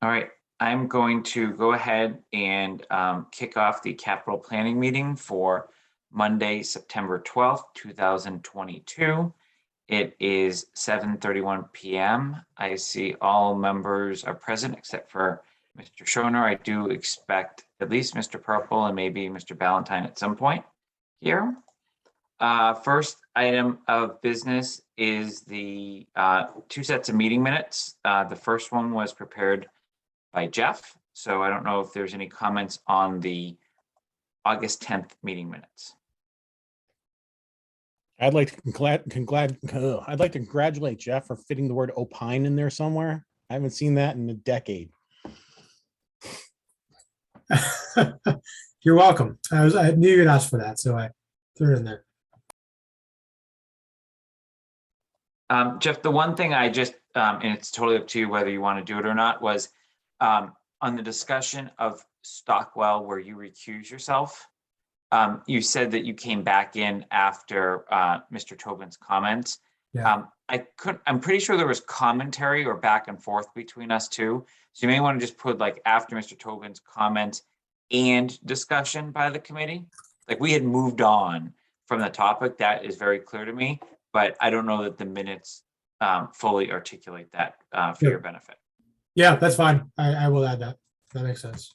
All right, I'm going to go ahead and kick off the capital planning meeting for Monday, September 12th, 2022. It is 7:31 p.m. I see all members are present except for Mr. Schoner. I do expect at least Mr. Purple and maybe Mr. Ballantyne at some point here. First item of business is the two sets of meeting minutes. The first one was prepared by Jeff. So I don't know if there's any comments on the August 10th meeting minutes. I'd like to congratulate Jeff for fitting the word opine in there somewhere. I haven't seen that in a decade. You're welcome. I knew you'd ask for that, so I threw it in there. Jeff, the one thing I just, and it's totally up to you whether you want to do it or not, was on the discussion of Stockwell where you recuse yourself. You said that you came back in after Mr. Tobin's comments. Yeah. I'm pretty sure there was commentary or back and forth between us two. So you may want to just put like after Mr. Tobin's comments and discussion by the committee. Like we had moved on from the topic. That is very clear to me, but I don't know that the minutes fully articulate that for your benefit. Yeah, that's fine. I will add that. That makes sense.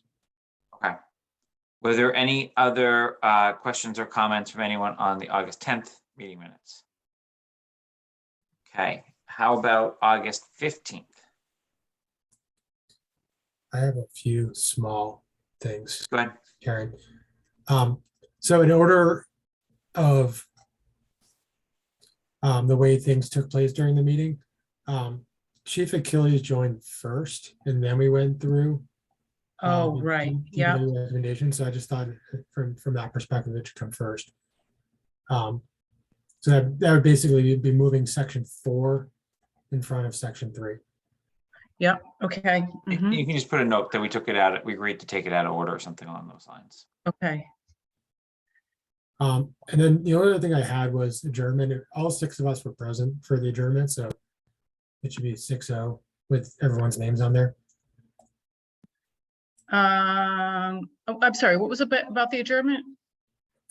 Okay. Were there any other questions or comments from anyone on the August 10th meeting minutes? Okay, how about August 15th? I have a few small things, Go ahead. Karen. So in order of the way things took place during the meeting, Chief Achilles joined first, and then we went through. Oh, right. Yeah. Recommendation. So I just thought from that perspective, it should come first. So that would basically be moving section 4 in front of section 3. Yep. Okay. Mhm. You can just put a note that we took it out. We agreed to take it out of order or something along those lines. Okay. And then the only other thing I had was adjournment. All 6 of us were present for the adjournment, so it should be 6-0 with everyone's names on there. Oh, I'm sorry. What was it about the adjournment?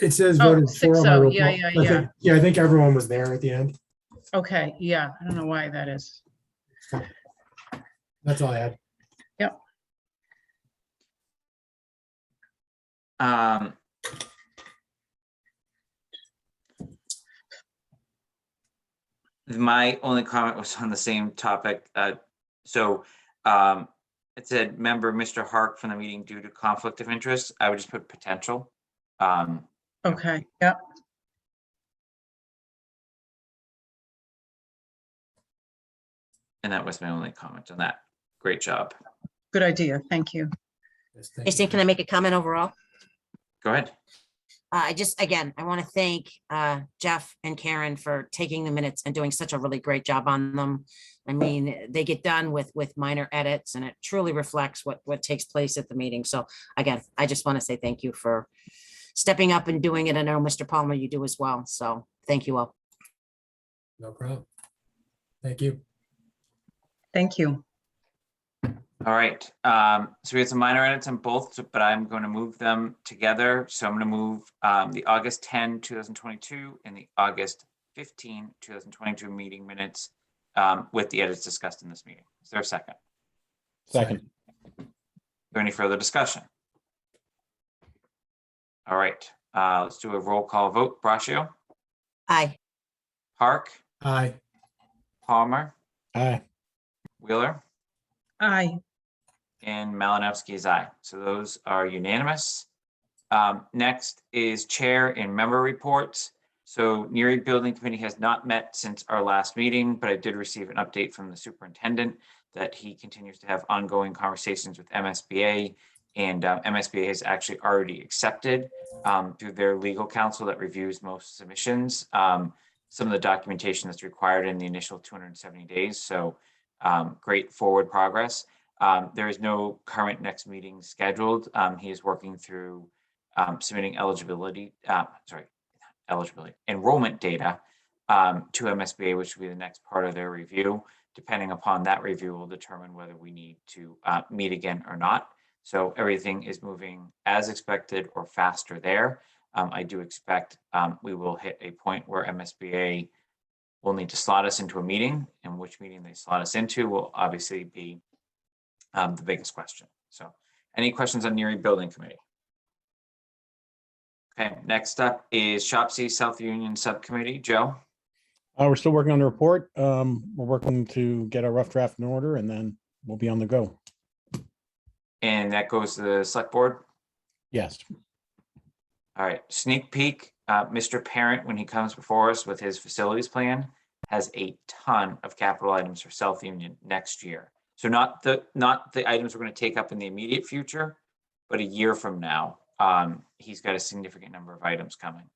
It says Oh, voted 4 on my 6-0. roll Yeah, call. yeah, I think everyone was there at the end. Okay. Yeah. I don't know why that is. That's all I had. Yep. My only comment was on the same topic. It said member Mr. Hark from the meeting due to conflict of interest. I would just put potential. Okay. Yep. And that was my only comment on that. Great job. Good idea. Thank you. Yes, thank Hey, Steve, can I make a comment overall? Go ahead. Again, I want to thank Jeff and Karen for taking the minutes and doing such a really great job on them. I mean, they get done with minor edits and it truly reflects what takes place at the meeting. So again, I just want to say thank you for stepping up and doing it. I know Mr. Palmer, you do as well. So thank you all. No problem. Thank you. Thank you. All right. So we had some minor edits on both, but I'm going to move them together. So I'm going to move the August 10, 2022 and the August 15, 2022 meeting minutes with the edits discussed in this meeting. Is there a second? Second. Is there any further discussion? All right. Let's do a roll call vote. Braccio, Aye. Park, Aye. Palmer, Aye. Wheeler, Aye. and Malinowski is aye. So those are unanimous. Next is chair and member reports. So Neary Building Committee has not met since our last meeting, but I did receive an update from the superintendent that he continues to have ongoing conversations with MSBA, and MSBA has actually already accepted through their legal counsel that reviews most submissions, some of the documentation that's required in the initial 270 days. So great forward progress. There is no current next meeting scheduled. He is working through submitting enrollment data to MSBA, which will be the next part of their review. Depending upon that review, will determine whether we need to meet again or not. So everything is moving as expected or faster there. I do expect we will hit a point where MSBA will need to slot us into a meeting, and which meeting they slot us into will obviously be the biggest question. So any questions on Neary Building Committee? Okay, next up is Shopsy South Union Subcommittee. Joe? We're still working on the report. We're working to get our rough draft in order, and then we'll be on the go. And that goes to the select board. Yes. All right, sneak peek, Mr. Parent, when he comes before us with his facilities plan, has a ton of capital items for South Union next year. So not the items we're going to take up in the immediate future, but a year from now, he's got a significant number of items coming.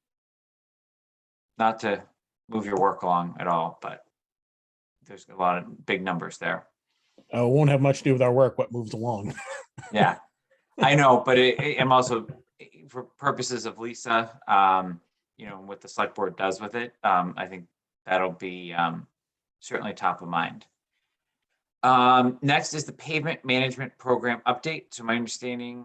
Not to move your work along at all, but there's a lot of big numbers there. Won't have much to do with our work, what moves along. Yeah, I know, but I'm also, for purposes of Lisa, you know, what the select board does with it, I think that'll be certainly top of mind. Next is the pavement management program update. So my understanding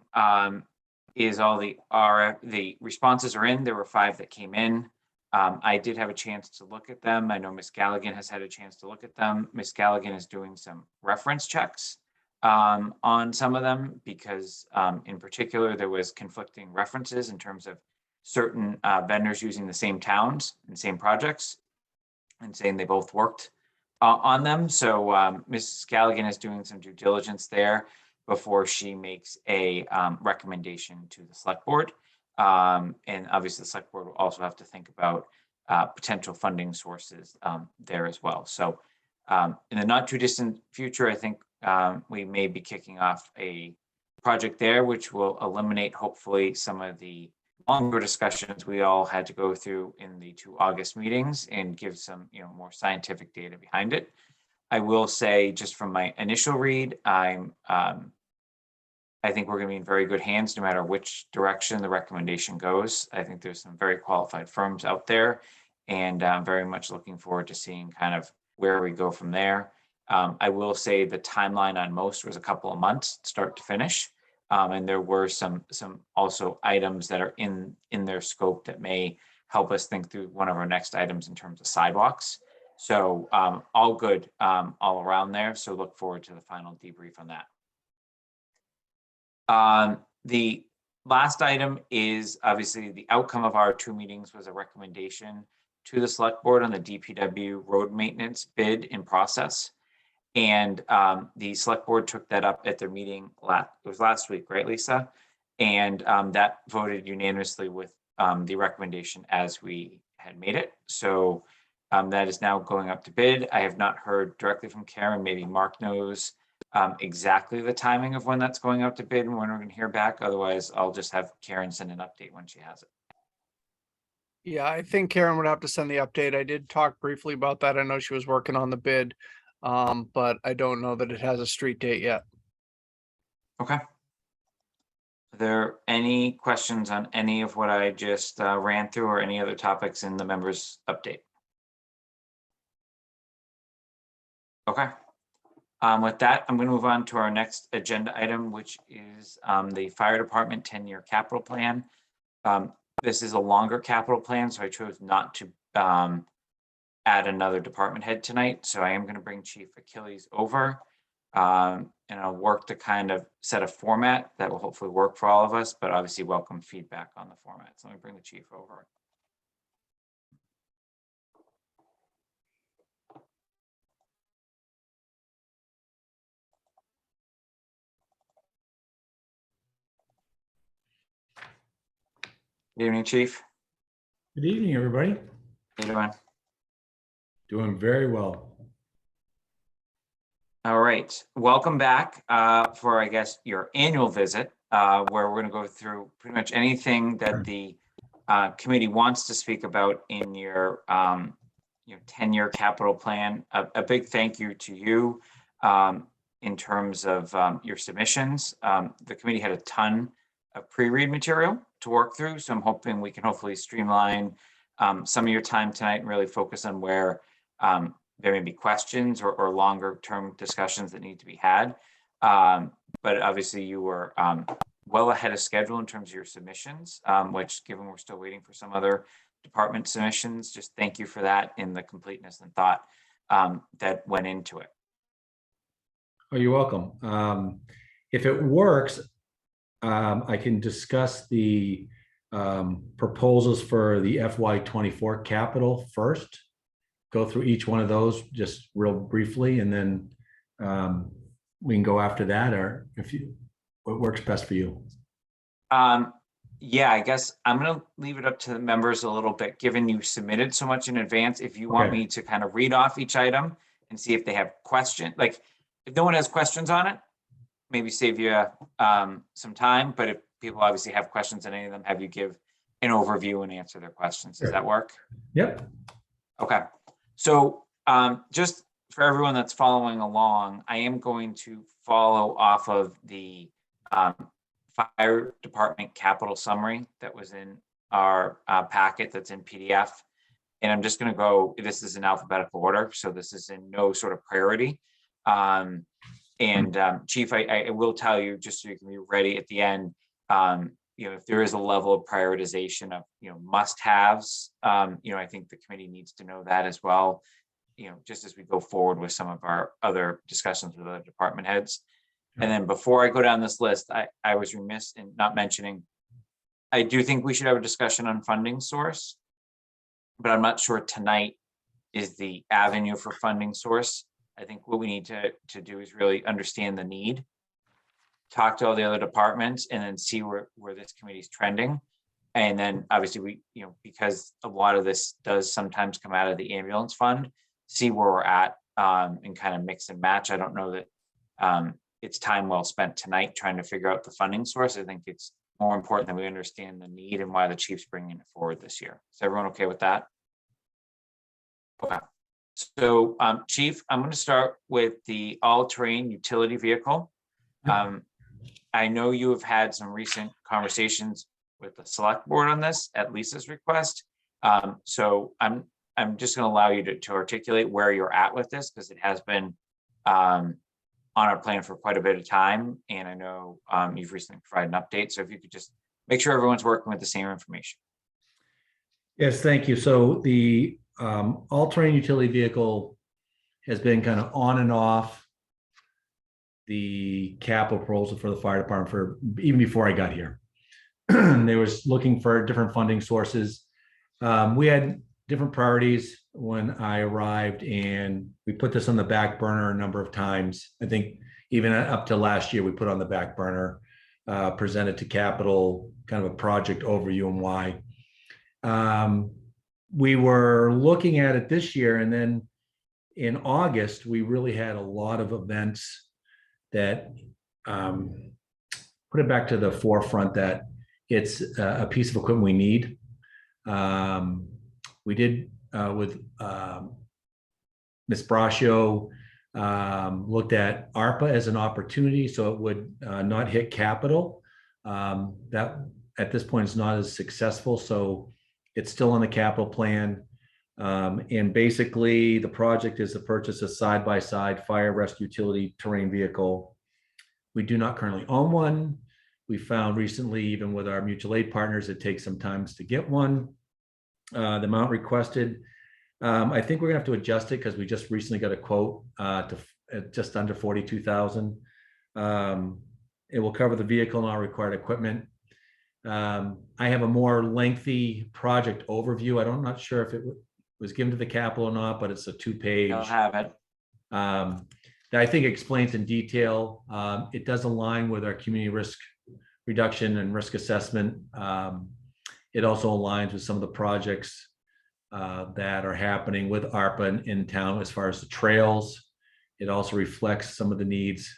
is all the responses are in. There were 5 that came in. I did have a chance to look at them. I know Ms. Galligan has had a chance to look at them. Ms. Galligan is doing some reference checks on some of them because in particular, there was conflicting references in terms of certain vendors using the same towns and same projects and saying they both worked on them. So Mrs. Galligan is doing some due diligence there before she makes a recommendation to the select board. And obviously the select board will also have to think about potential funding sources there as well. So in the not too distant future, I think we may be kicking off a project there, which will eliminate hopefully some of the longer discussions we all had to go through in the 2 August meetings and give some, you know, more scientific data behind it. I will say, just from my initial read, I think we're going to be in very good hands no matter which direction the recommendation goes. I think there's some very qualified firms out there, and I'm very much looking forward to seeing kind of where we go from there. I will say the timeline on most was a couple of months, start to finish. And there were some also items that are in their scope that may help us think through one of our next items in terms of sidewalks. So all good all around there. So look forward to the final debrief on that. The last item is obviously the outcome of our 2 meetings was a recommendation to the select board on the DPW road maintenance bid in process. And the select board took that up at their meeting it was last week, right, Lisa? And that voted unanimously with the recommendation as we had made it. So that is now going up to bid. I have not heard directly from Karen. Maybe Mark knows exactly the timing of when that's going out to bid and when we're going to hear back. Otherwise, I'll just have Karen send an update when she has it. Yeah, I think Karen would have to send the update. I did talk briefly about that. I know she was working on the bid, but I don't know that it has a street date yet. Okay. Are there any questions on any of what I just ran through or any other topics in the members' update? Okay. With that, I'm going to move on to our next agenda item, which is the fire department 10-year capital plan. This is a longer capital plan, so I chose not to add another department head tonight. So I am going to bring Chief Achilles over and I'll work to kind of set a format that will hopefully work for all of us, but obviously welcome feedback on the format. So let me bring the chief over. Good evening, Chief. Good evening, everybody. How you doing? Doing very well. All right, welcome back for, I guess, your annual visit, where we're going to go through pretty much anything that the committee wants to speak about in your 10-year capital plan. A big thank you to you in terms of your submissions. The committee had a ton of pre-read material to work through, so I'm hoping we can hopefully streamline some of your time tonight and really focus on where there may be questions or longer term discussions that need to be had. But obviously you were well ahead of schedule in terms of your submissions, which, given we're still waiting for some other department submissions, just thank you for that and the completeness and thought that went into it. Oh, you're welcome. If it works, I can discuss the proposals for the FY24 capital first. Go through each one of those just real briefly, and then we can go after that, or what works best for you. Yeah, I guess I'm going to leave it up to the members a little bit, given you submitted so much in advance. If you want Okay. me to kind of read off each item and see if they have questions, like if no one has questions on it, maybe save you some time. But if people obviously have questions on any of them, have you give an overview and answer their questions. Does Sure. that work? Yep. Okay. So just for everyone that's following along, I am going to follow off of the fire department capital summary that was in our packet that's in PDF. And I'm just going to go, this is in alphabetical order, so this is in no sort of priority. Chief, I will tell you, just so you can be ready at the end, if there is a level of prioritization of, must-haves, I think the committee needs to know that as well, just as we go forward with some of our other discussions with other department heads. And then before I go down this list, I was remiss in not mentioning, I do think we should have a discussion on funding source, but I'm not sure tonight is the avenue for funding source. I think what we need to do is really understand the need, talk to all the other departments, and then see where this committee is trending. And then obviously we, because a lot of this does sometimes come out of the ambulance fund, see where we're at and kind of mix and match. I don't know that it's time well spent tonight trying to figure out the funding source. I think it's more important that we understand the need and why the chief's bringing it forward this year. Is everyone okay with that? Okay. So Chief, I'm going to start with the all-terrain utility vehicle. I know you have had some recent conversations with the select board on this at Lisa's request. So I'm just going to allow you to articulate where you're at with this, because it has been on our plan for quite a bit of time. And I know you've recently provided an update. So if you could just make sure everyone's working with the same information. Yes, thank you. So the all-terrain utility vehicle has been kind of on and off the capital proposal for the fire department for even before I got here. They was looking for different funding sources. We had different priorities when I arrived, and we put this on the back burner a number of times. I think even up to last year, we put on the back burner, presented to capital, kind of a project overview and why. We were looking at it this year, and then in August, we really had a lot of events that put it back to the forefront that it's a piece of equipment we need. We did with Ms. Braccio, looked at ARPA as an opportunity, so it would not hit capital. That at this point is not as successful, so it's still on the capital plan. And basically the project is to purchase a side-by-side fire rescue utility terrain vehicle. We do not currently own one. We found recently, even with our mutual aid partners, it takes some time to get one. The amount requested, I think we're gonna have to adjust it because we just recently got a quote to just under 42,000. It will cover the vehicle and all required equipment. I have a more lengthy project overview. I'm not sure if it was given to the capital or not, but it's a 2-page. I'll have it. That I think explains in detail. It does align with our community risk reduction and risk assessment. It also aligns with some of the projects that are happening with ARPA in town as far as the trails. It also reflects some of the needs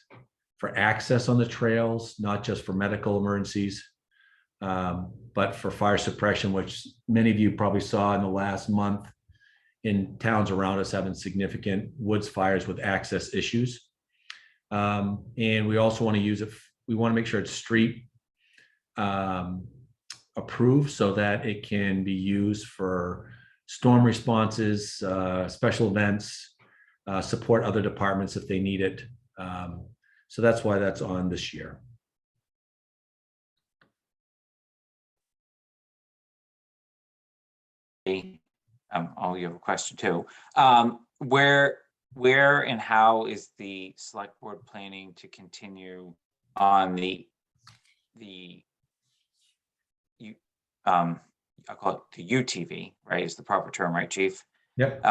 for access on the trails, not just for medical emergencies, but for fire suppression, which many of you probably saw in the last month in towns around us having significant woods fires with access issues. And we also want to use it, we want to make sure it's street approved so that it can be used for storm responses, special events, support other departments if they need it. So that's why that's on this year. Oh, you have a question too. Where and how is the select board planning to continue on I'll call it the UTV, right, is the proper term, right, Chief? Yep.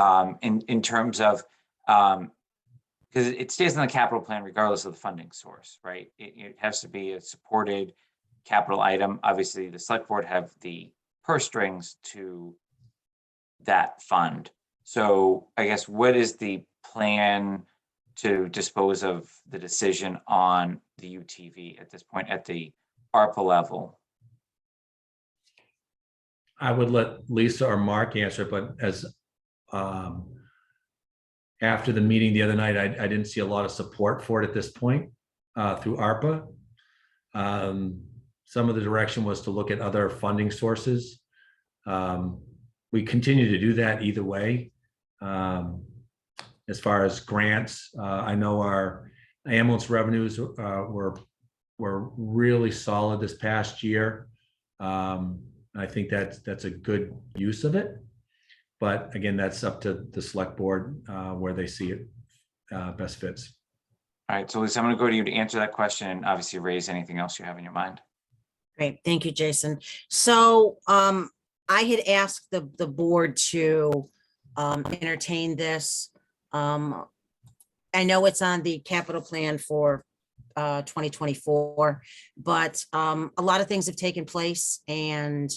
In terms of, because it stays in the capital plan regardless of the funding source, right? It has to be a supported capital item. Obviously, the select board have the purse strings to that fund. So I guess what is the plan to dispose of the decision on the UTV at this point at the ARPA level? I would let Lisa or Mark answer, but as after the meeting the other night, I didn't see a lot of support for it at this point through ARPA. Some of the direction was to look at other funding sources. We continue to do that either way. As far as grants, I know our ambulance revenues were really solid this past year. I think that's a good use of it. But again, that's up to the select board where they see it best fits. All right, so Lisa, I'm going to go to you to answer that question and obviously raise anything else you have in your mind. Great, thank you, Jason. So I had asked the board to entertain this. I know it's on the capital plan for 2024, but a lot of things have taken place, and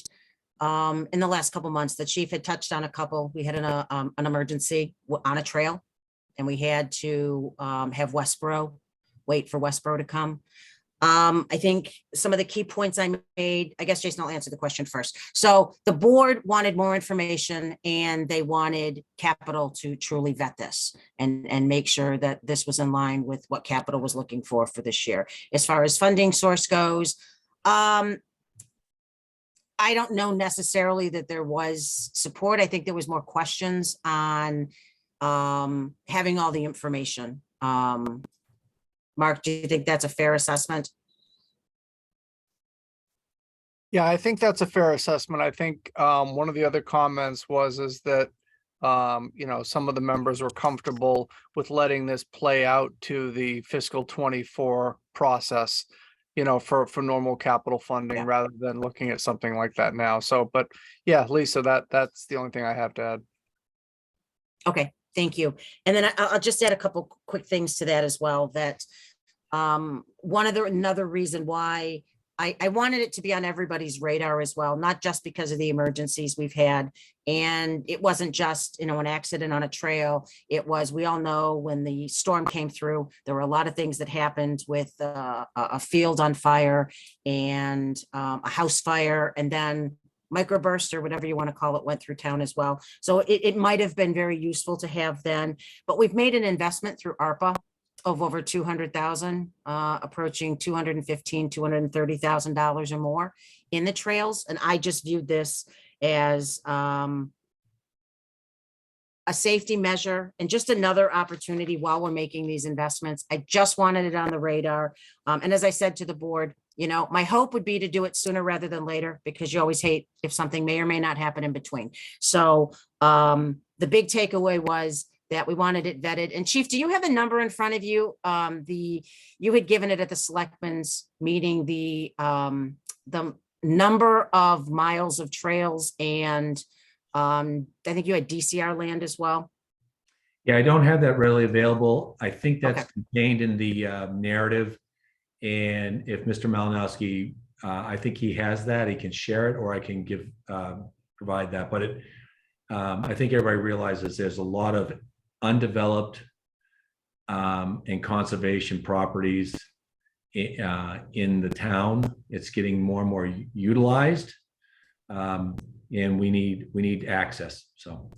in the last couple months, the chief had touched on a couple. We had an emergency on a trail, and we had to have Westboro wait for Westboro to come. I think some of the key points I made, I guess, Jason, I'll answer the question first. So the board wanted more information, and they wanted capital to truly vet this and make sure that this was in line with what capital was looking for this year. As far as funding source goes, I don't know necessarily that there was support. I think there was more questions on having all the information. Mark, do you think that's a fair assessment? Yeah, I think that's a fair assessment. I think one of the other comments is that some of the members were comfortable with letting this play out to the fiscal 24 process, for normal capital funding, rather than looking at something like that now. So, but yeah, Lisa, that's the only thing I have to add. Okay, thank you. And then I'll just add a couple quick things to that as well, that another reason why I wanted it to be on everybody's radar as well, not just because of the emergencies we've had. And it wasn't just, an accident on a trail. It was, we all know when the storm came through, there were a lot of things that happened with a field on fire and a house fire, and then microburst or whatever you want to call it went through town as well. So it might have been very useful to have then, but we've made an investment through ARPA of over 200,000, approaching $230,000 or more in the trails. And I just viewed this as a safety measure and just another opportunity while we're making these investments. I just wanted it on the radar. And as I said to the board, my hope would be to do it sooner rather than later, because you always hate if something may or may not happen in between. So the big takeaway was that we wanted it vetted. And Chief, do you have a number in front of you? You had given it at the selectmen's meeting, the number of miles of trails, and I think you had DCR land as well. Yeah, I don't have that readily available. I think that's contained in the narrative. And if Mr. Malinowski, I think he has that, he can share it, or I can provide that. But I think everybody realizes there's a lot of undeveloped and conservation properties in the town. It's getting more and more utilized, and we need access. So,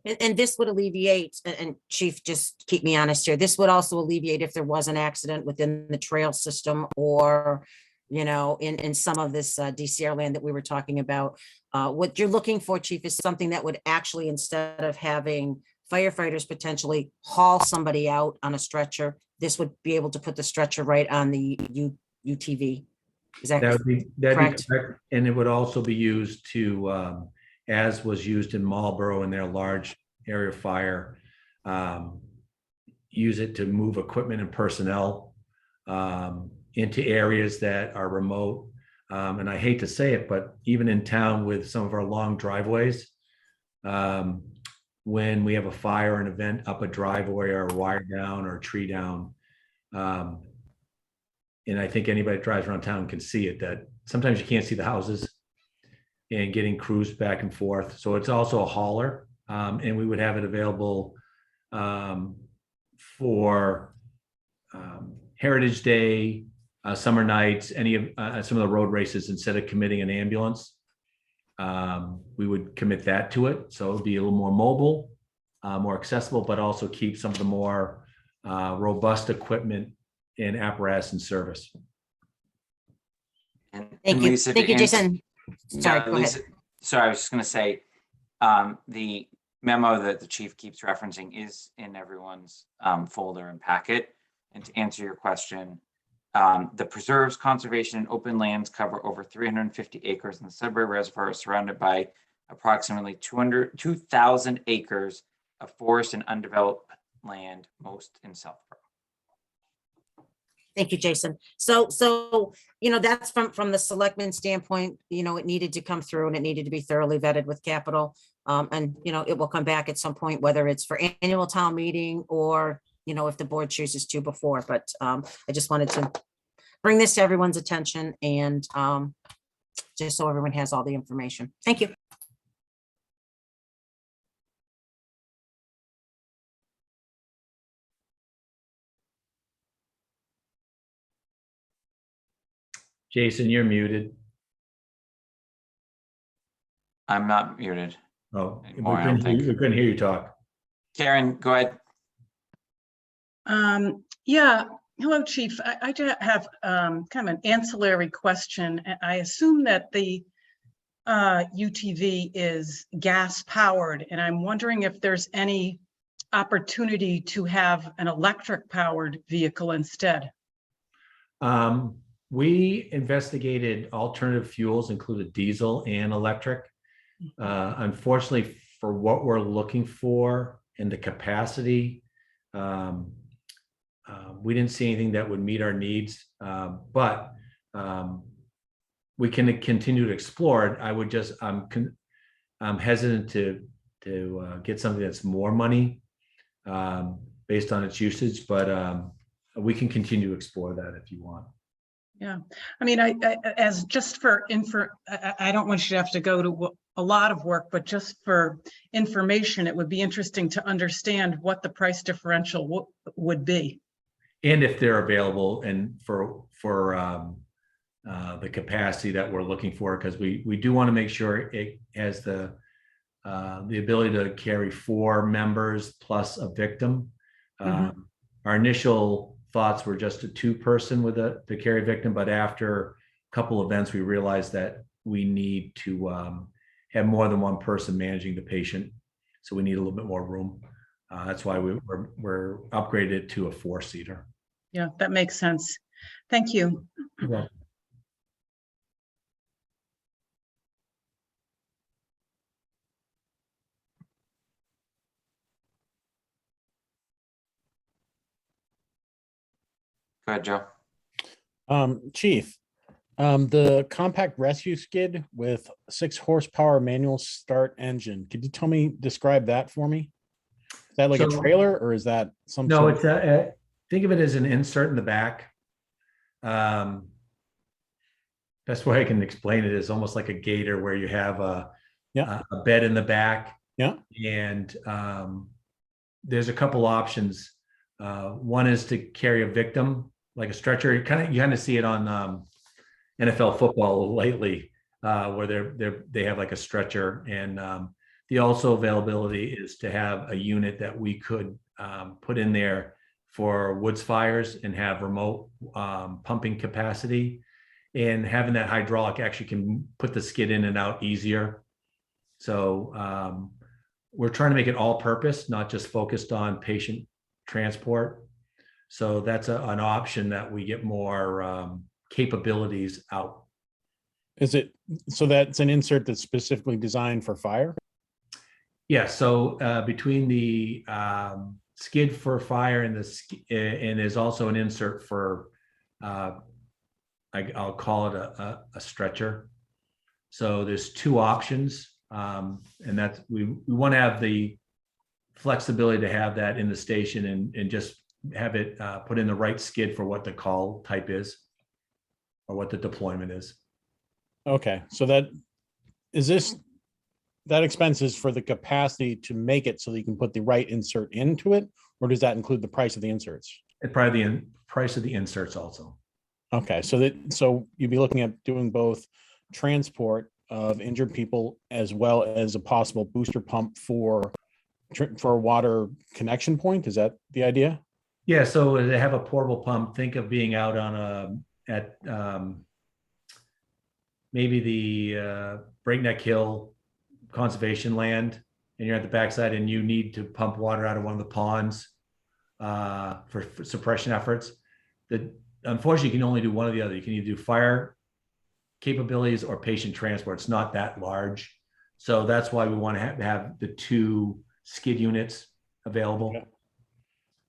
and this would alleviate, and Chief, just keep me honest here, this would also alleviate if there was an accident within the trail system, or you know, in some of this DCR land that we were talking about. What you're looking for, chief, is something that would actually, instead of having firefighters potentially haul somebody out on a stretcher, this would be able to put the stretcher right on the UTV. Is that That'd be correct? correct. And it would also be used to, as was used in Marlboro in their large area fire, use it to move equipment and personnel into areas that are remote. And I hate to say it, but even in town with some of our long driveways, when we have a fire, an event up a driveway or a wire down or a tree down, and I think anybody that drives around town can see it, that sometimes you can't see the houses and getting crews back and forth. So it's also a hauler, and we would have it available for Heritage Day, summer nights, any of some of the road races. Instead of committing an ambulance, we would commit that to it. So it would be a little more mobile, more accessible, but also keep some of the more robust equipment and apparatus in service. And Thank you. Lisa, Thank to you, answer- Jason. Sorry, No, go ahead. Lisa, sorry, I was just gonna say, the memo that the chief keeps referencing is in everyone's folder and packet. And to answer your question, the preserves, conservation, and open lands cover over 350 acres, and the Sudbury Reservoir is surrounded by approximately 2,000 acres of forest and undeveloped land, most in Southborough. Thank you, Jason. So, you know, that's from the selectman standpoint, you know, it needed to come through and it needed to be thoroughly vetted with capital. And, you know, it will come back at some point, whether it's for annual town meeting or, you know, if the board chooses to before, but I just wanted to bring this to everyone's attention and just so everyone has all the information. Thank you. Jason, you're muted. I'm not muted. Oh, Anymore, I don't think. we couldn't hear you talk. Karen, go ahead. Yeah, hello, Chief. I just have kind of an ancillary question. I assume that the UTV is gas powered, and I'm wondering if there's any opportunity to have an electric powered vehicle instead. We investigated alternative fuels, included diesel and electric. Unfortunately, for what we're looking for and the capacity, we didn't see anything that would meet our needs, but we can continue to explore it. I would just, I'm hesitant to get something that's more money based on its usage, but we can continue to explore that if you want. Yeah, I mean, as just for I don't want you to have to go to a lot of work, but just for information, it would be interesting to understand what the price differential would be. And if they're available and for the capacity that we're looking for, because we do want to make sure it has the ability to carry 4 members plus a victim. Our initial thoughts were just a 2-person to carry a victim, but after a couple events, we realized that we need to have more than 1 person managing the patient. So we need a little bit more room. That's why we're upgraded to a 4-seater. Yeah, that makes sense. Thank you. Yeah. Go ahead, Joe. Chief, the compact rescue skid with 6 horsepower manual start engine. Could you describe that for me? Is that like a So- trailer or is that some? No, sort it's a, think of it as an insert in the back. Best way I can explain it is almost like a gator where you have a bed in the back. Yeah. And there's a couple options. One is to carry a victim, like a stretcher. You kind of see it on NFL football lately, where they have like a stretcher. And the also availability is to have a unit that we could put in there for woods fires and have remote pumping capacity. and having that hydraulic actually can put the skid in and out easier. So we're trying to make it all purpose, not just focused on patient transport. So that's an option that we get more capabilities out. Is it, so that's an insert that's specifically designed for fire? Yeah, so between the skid for fire and and there's also an insert for I'll call it a stretcher. So there's two options, and that's we want to have the flexibility to have that in the station and just have it put in the right skid for what the call type is or what the deployment is. Okay, so that, is this, that expense is for the capacity to make it so that you can put the right insert into it? Or does that include the price of the inserts? And probably the price of the inserts also. Okay, so that, so you'd be looking at doing both transport of injured people as well as a possible booster pump for a water connection point? Is that the idea? Yeah, so they have a portable pump. Think of being out on maybe the Breakneck Hill conservation land, and you're at the backside and you need to pump water out of one of the ponds for suppression efforts. Unfortunately, you can only do one or the other. You can either do fire capabilities or patient transport. It's not that large. So that's why we want to have the two skid units available. Okay.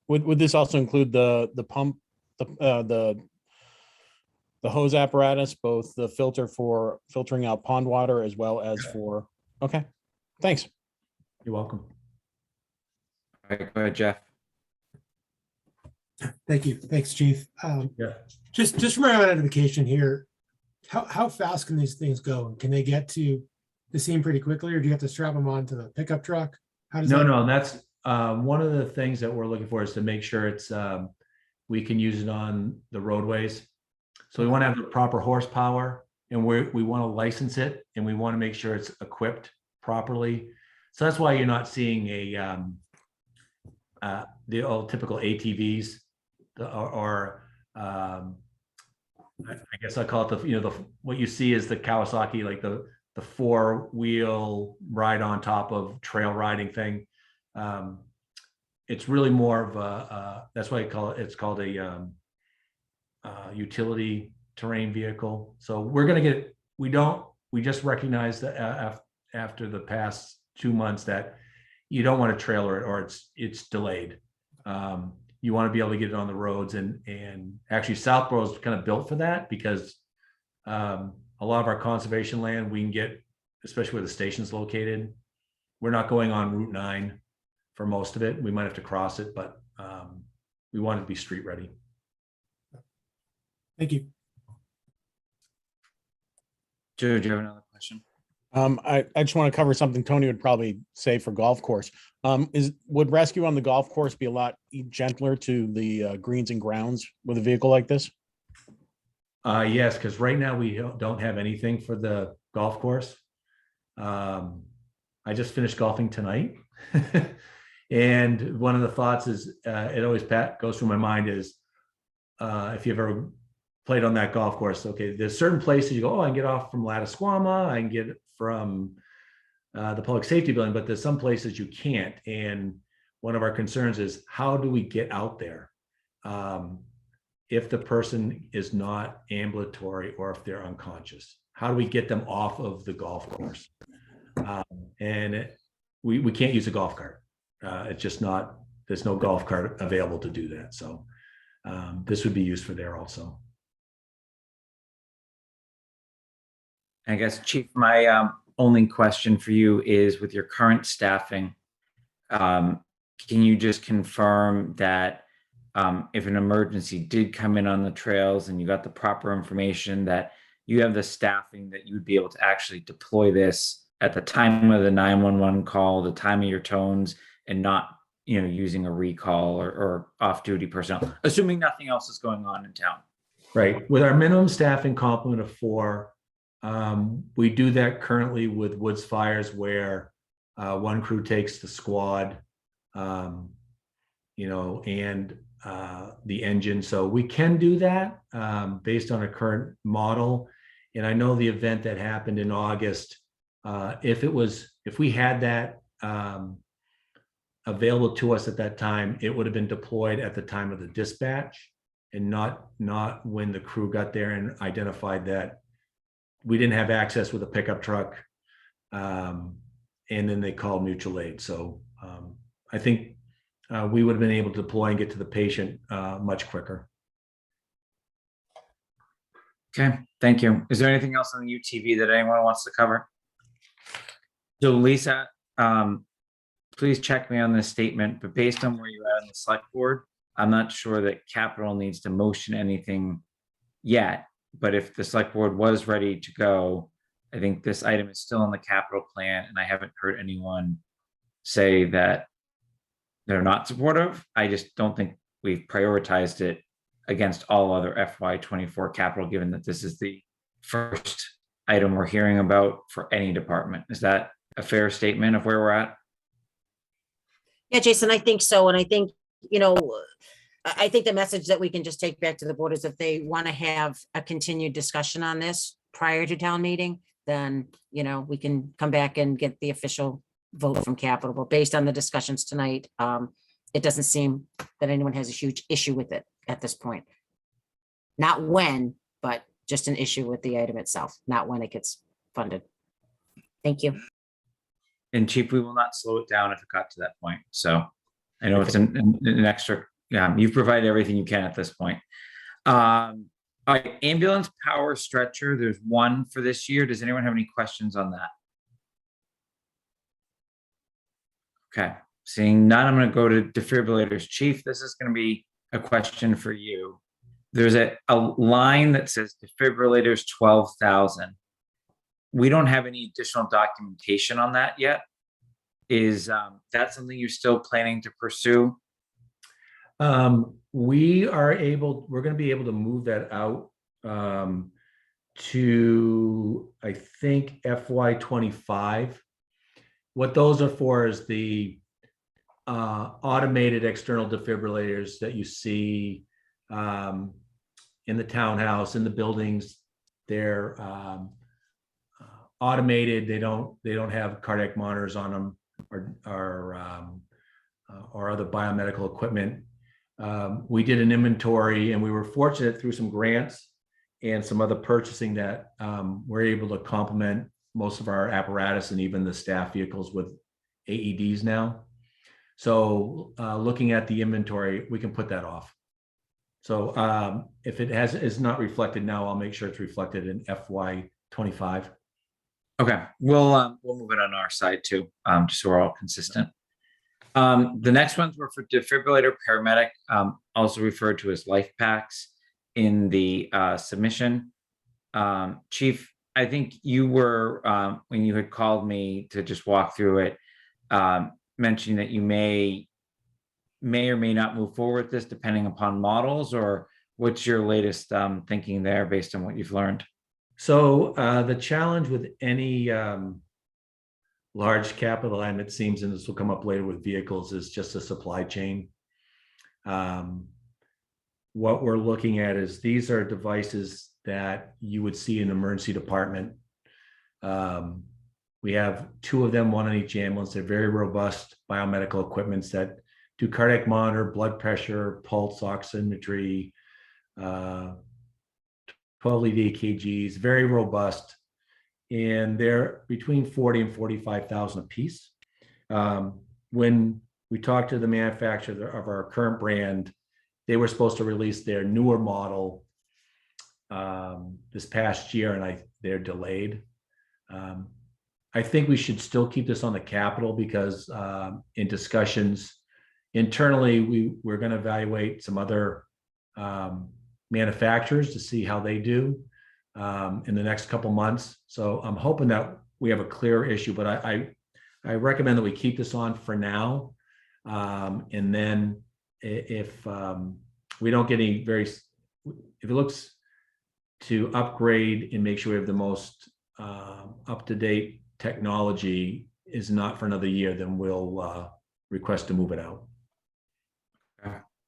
Would this also include the pump, the hose apparatus, both the filter for filtering out pond water as well as for, okay, thanks. You're welcome. All right, go ahead, Jeff. Thank you. Thanks, Chief. Yeah. Just for my own identification here, how fast can these things go? Can they get to the scene pretty quickly, or do you have to strap them onto the pickup truck? How does that? No, that's one of the things that we're looking for is to make sure it's we can use it on the roadways. So we want to have the proper horsepower, and we want to license it, and we want to make sure it's equipped properly. So that's why you're not seeing the old typical ATVs or I guess I call it what you see is the Kawasaki, like the 4-wheel ride on top of trail riding thing. It's really more of a that's why I call it. It's called a utility terrain vehicle. So we're going to get. We just recognize that after the past 2 months that you don't want to trailer it or it's delayed. You want to be able to get it on the roads, and actually Southborough is kind of built for that because a lot of our conservation land we can get, especially where the station's located. We're not going on Route 9 for most of it. We might have to cross it, but we want it to be street ready. Thank you. Joe, do you have another question? I just want to cover something Tony would probably say for golf course. Would rescue on the golf course be a lot gentler to the greens and grounds with a vehicle like this? Yes, because right now we don't have anything for the golf course. I just finished golfing tonight. And one of the thoughts is, it always goes through my mind is, if you've ever played on that golf course, okay, there's certain places you go, oh, I can get off from Ladasquama, I can get from the public safety building, but there's some places you can't. And one of our concerns is, how do we get out there? If the person is not ambulatory or if they're unconscious, how do we get them off of the golf course? We can't use a golf cart. It's just not, there's no golf cart available to do that. So this would be used for there also. I guess, Chief, my only question for you is, with your current staffing, can you just confirm that if an emergency did come in on the trails and you got the proper information, that you have the staffing that you would be able to actually deploy this at the time of the 911 call, the time of your tones, and not, using a recall or off-duty personnel, assuming nothing else is going on in town? Right. With our minimum staffing complement of 4, we do that currently with Woods Fires, where one crew takes the squad, and the engine. So we can do that based on a current model. And I know the event that happened in August, if we had that available to us at that time, it would have been deployed at the time of the dispatch and not when the crew got there and identified that we didn't have access with a pickup truck. And then they called mutual aid. So I think we would have been able to deploy and get to the patient much quicker. Okay, thank you. Is there anything else on the UTV that anyone wants to cover? So Lisa, please check me on this statement, but based on where you're at on the select board, I'm not sure that capital needs to motion anything yet, but if the select board was ready to go, I think this item is still in the capital plan, and I haven't heard anyone say that they're not supportive. I just don't think we've prioritized it against all other FY24 capital, given that this is the first item we're hearing about for any department. Is that a fair statement of where we're at? Yeah, Jason, I think so. And I think, I think the message that we can just take back to the board is if they want to have a continued discussion on this prior to town meeting, then, we can come back and get the official vote from capital. But based on the discussions tonight, it doesn't seem that anyone has a huge issue with it at this point. Not when, but just an issue with the item itself, not when it gets funded. Thank you. And Chief, we will not slow it down if it got to that point. So I know it's an extra, you've provided everything you can at this point. All right, ambulance power stretcher, there's one for this year. Does anyone have any questions on that? Okay, seeing none, I'm going to go to defibrillators. Chief, this is going to be a question for you. There's a line that says defibrillators 12,000. We don't have any additional documentation on that yet. Is that something you're still planning to pursue? We're going to be able to move that out to, I think, FY25. What those are for is the automated external defibrillators that you see in the townhouse, in the buildings. They're automated. They don't have cardiac monitors on them or other biomedical equipment. We did an inventory, and we were fortunate through some grants and some other purchasing that we're able to complement most of our apparatus and even the staff vehicles with AEDs now. So looking at the inventory, we can put that off. So if it is not reflected now, I'll make sure it's reflected in FY25. Okay, we'll move it on our side too, just so we're all consistent. The next ones were for defibrillator paramedic, also referred to as life packs in the submission. Chief, I think you were, when you had called me to just walk through it, mentioning that you may or may not move forward with this depending upon models, or what's your latest thinking there based on what you've learned? So the challenge with any large capital item, it seems, and this will come up later with vehicles, is just a supply chain. What we're looking at is these are devices that you would see in an emergency department. We have 2 of them, 1 on each ambulance. They're very robust biomedical equipments that do cardiac monitor, blood pressure, pulse oximetry, 12-lead EKGs, very robust. And they're between 40 and 45,000 a piece. When we talked to the manufacturer of our current brand, they were supposed to release their newer model this past year, and they're delayed. I think we should still keep this on the capital because in discussions internally, we're going to evaluate some other manufacturers to see how they do in the next couple months. So I'm hoping that we have a clear issue, but I recommend that we keep this on for now. And then if we don't get if it looks to upgrade and make sure we have the most up-to-date technology is not for another year, then we'll request to move it out.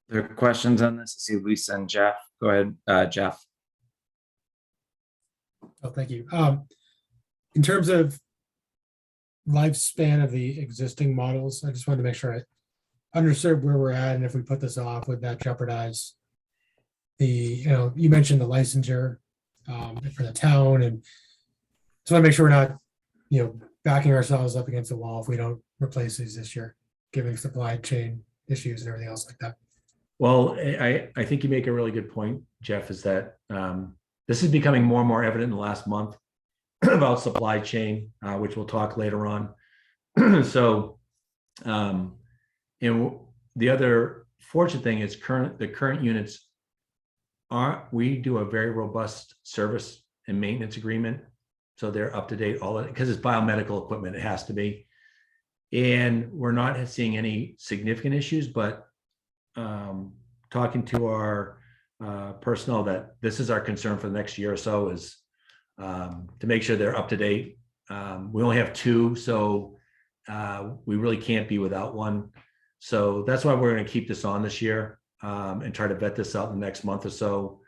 There are questions on this? I see Lisa and Jeff. Go ahead, Jeff. Oh, thank you. In terms of lifespan of the existing models, I just wanted to make sure I understood where we're at, and if we put this off, would that jeopardize the, you mentioned the licensure for the town, and just want to make sure we're not, backing ourselves up against the wall if we don't replace these this year, given supply chain issues and everything else like that. Well, I think you make a really good point, Jeff, is that this is becoming more and more evident in the last month about supply chain, which we'll talk later on. So, the other fortunate thing is the current units we do a very robust service and maintenance agreement. So they're up to date, all of it, because it's biomedical equipment, it has to be. And we're not seeing any significant issues, but talking to our personnel, that this is our concern for the next year or so, is to make sure they're up to date. We only have 2, so we really can't be without one. So that's why we're going to keep this on this year and try to vet this out in the next month or so.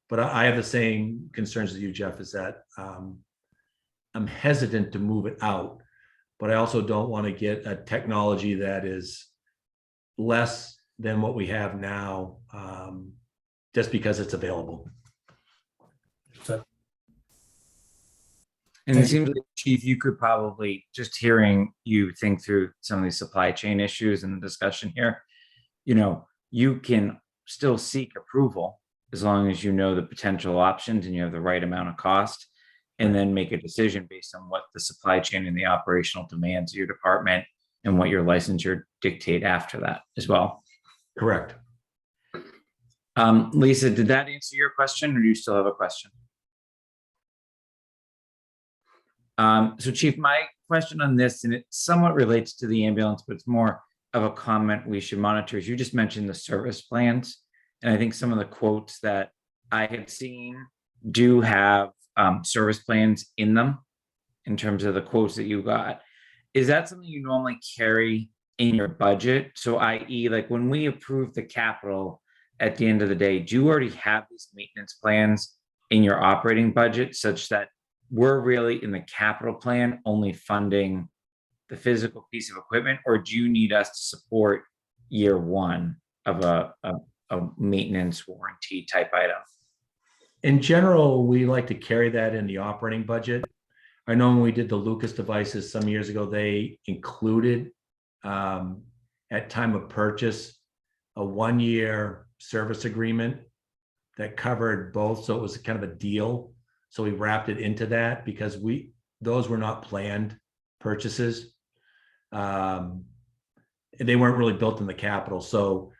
But I have the same concerns as you, Jeff, is that I'm hesitant to move it out, but I also don't want to get a technology that is less than what we have now, just because it's available. So, And it seems like, Chief, you could probably, just hearing you think through some of these supply chain issues and the discussion here, you can still seek approval as long as you know the potential options and you have the right amount of cost, and then make a decision based on what the supply chain and the operational demands of your department and what your licensure dictate after that as well. Correct. Lisa, did that answer your question, or do you still have a question? So Chief, my question on this, and it somewhat relates to the ambulance, but it's more of a comment we should monitor, is you just mentioned the service plans. And I think some of the quotes that I had seen do have service plans in them in terms of the quotes that you got. Is that something you normally carry in your budget? So i.e., like when we approve the capital at the end of the day, do you already have these maintenance plans in your operating budget such that we're really in the capital plan only funding the physical piece of equipment, or do you need us to support year one of a maintenance warranty type item? In general, we like to carry that in the operating budget. I know when we did the Lucas devices some years ago, they included at time of purchase a 1-year service agreement that covered both. So it was kind of a deal. So we wrapped it into that because those were not planned purchases. They weren't really built in the capital. So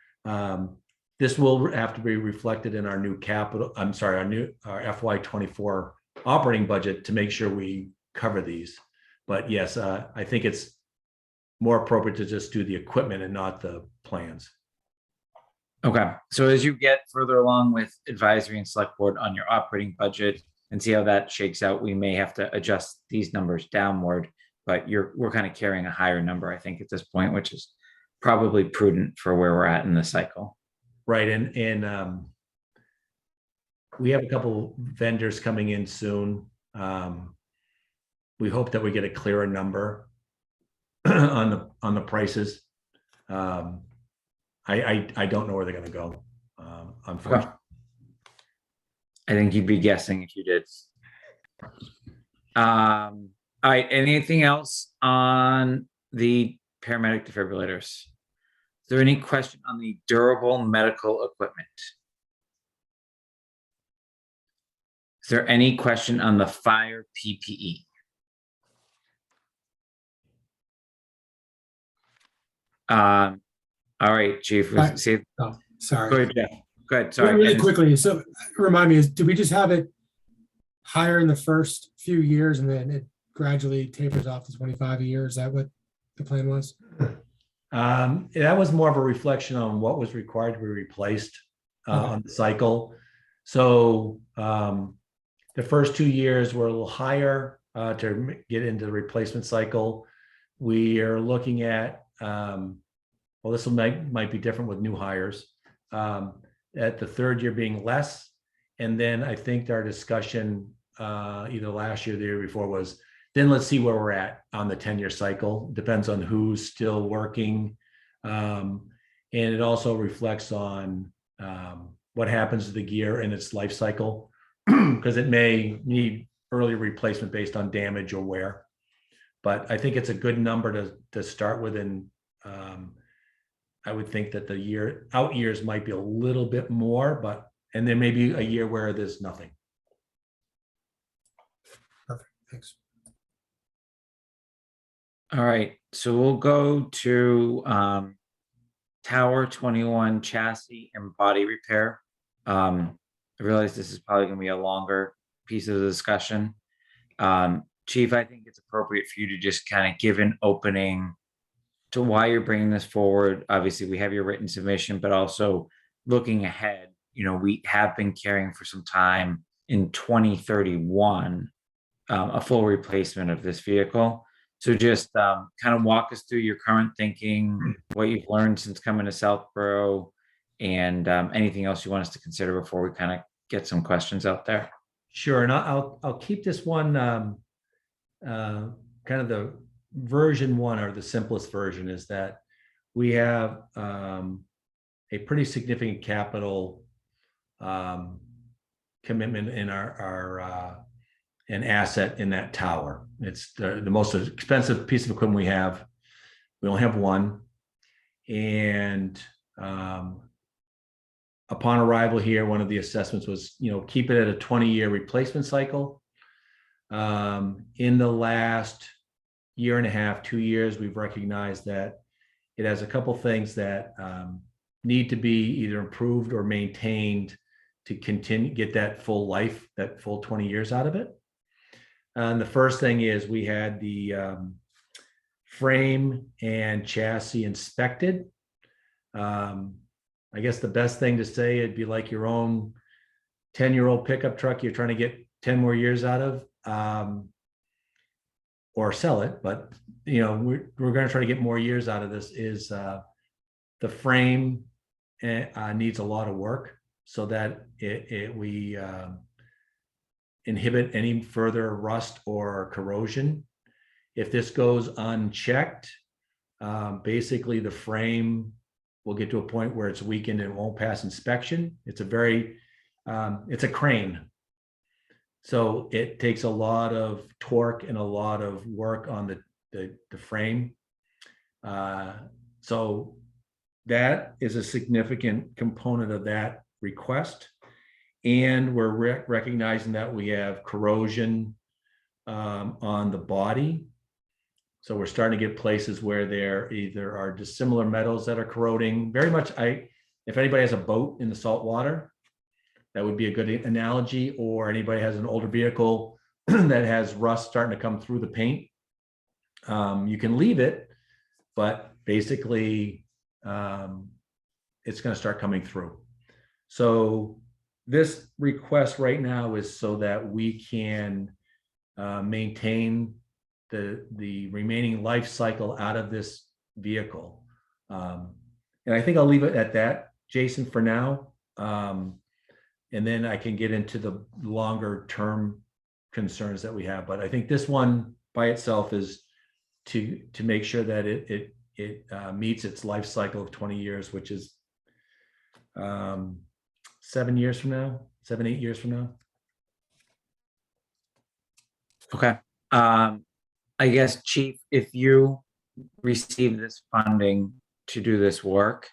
this will have to be reflected in our new capital. I'm sorry, our FY24 operating budget to make sure we cover these. But yes, I think it's more appropriate to just do the equipment and not the plans. Okay, so as you get further along with advisory and select board on your operating budget and see how that shakes out, we may have to adjust these numbers downward, but we're kind of carrying a higher number, I think, at this point, which is probably prudent for where we're at in the cycle. Right, and we have a couple vendors coming in soon. We hope that we get a clearer number on the prices. I don't know where they're going to go. Unfortunately. I think you'd be guessing if you did. All right, anything else on the paramedic defibrillators? Is there any question on the durable medical equipment? Is there any question on the fire PPE? All right, Chief. Right. See, Oh, sorry. go ahead, Jeff. Go ahead. Sorry. Really quickly, so remind me, do we just have it higher in the first few years and then it gradually tapers off to 25 a year? Is that what the plan was? That was more of a reflection on what was required to be replaced on the cycle. So the first 2 years were a little higher to get into the replacement cycle. We are looking at well, this will might be different with new hires. At the third year being less. And then I think our discussion either last year or the year before was, then let's see where we're at on the 10-year cycle. Depends on who's still working. And it also reflects on what happens to the gear in its life cycle, because it may need early replacement based on damage or wear. But I think it's a good number to start with. And I would think that the out years might be a little bit more, and there may be a year where there's nothing. Perfect, thanks. All right, so we'll go to Tower 21 chassis and body repair. I realize this is probably gonna be a longer piece of the discussion. Chief, I think it's appropriate for you to just kind of give an opening to why you're bringing this forward. Obviously, we have your written submission, but also looking ahead, we have been carrying for some time in 2031 a full replacement of this vehicle. So just kind of walk us through your current thinking, what you've learned since coming to Southborough, and anything else you want us to consider before we kind of get some questions out there. Sure, and I'll keep this one kind of the version one, or the simplest version, is that we have a pretty significant capital commitment in our an asset in that tower. It's the most expensive piece of equipment we have. We only have one. And upon arrival here, one of the assessments was, keep it at a 20-year replacement cycle. In the last year and a half, 2 years, we've recognized that it has a couple things that need to be either improved or maintained to continue, get that full life, that full 20 years out of it. And the first thing is we had the frame and chassis inspected. I guess the best thing to say, it'd be like your own 10-year-old pickup truck you're trying to get 10 more years out of, or sell it. But, we're going to try to get more years out of this. Is the frame needs a lot of work so that we inhibit any further rust or corrosion. If this goes unchecked, basically the frame will get to a point where it's weakened and won't pass inspection. It's it's a crane. So it takes a lot of torque and a lot of work on the frame. So that is a significant component of that request. And we're recognizing that we have corrosion on the body. So we're starting to get places where there either are dissimilar metals that are corroding. Very much, if anybody has a boat in the salt water, that would be a good analogy, or anybody has an older vehicle that has rust starting to come through the paint. You can leave it, but basically it's going to start coming through. So this request right now is so that we can maintain the remaining life cycle out of this vehicle. And I think I'll leave it at that, Jason, for now. And then I can get into the longer term concerns that we have. But I think this one by itself is to make sure that it meets its life cycle of 20 years, which is 7 years from now, 7, 8 years from now. Okay. I guess, Chief, if you receive this funding to do this work,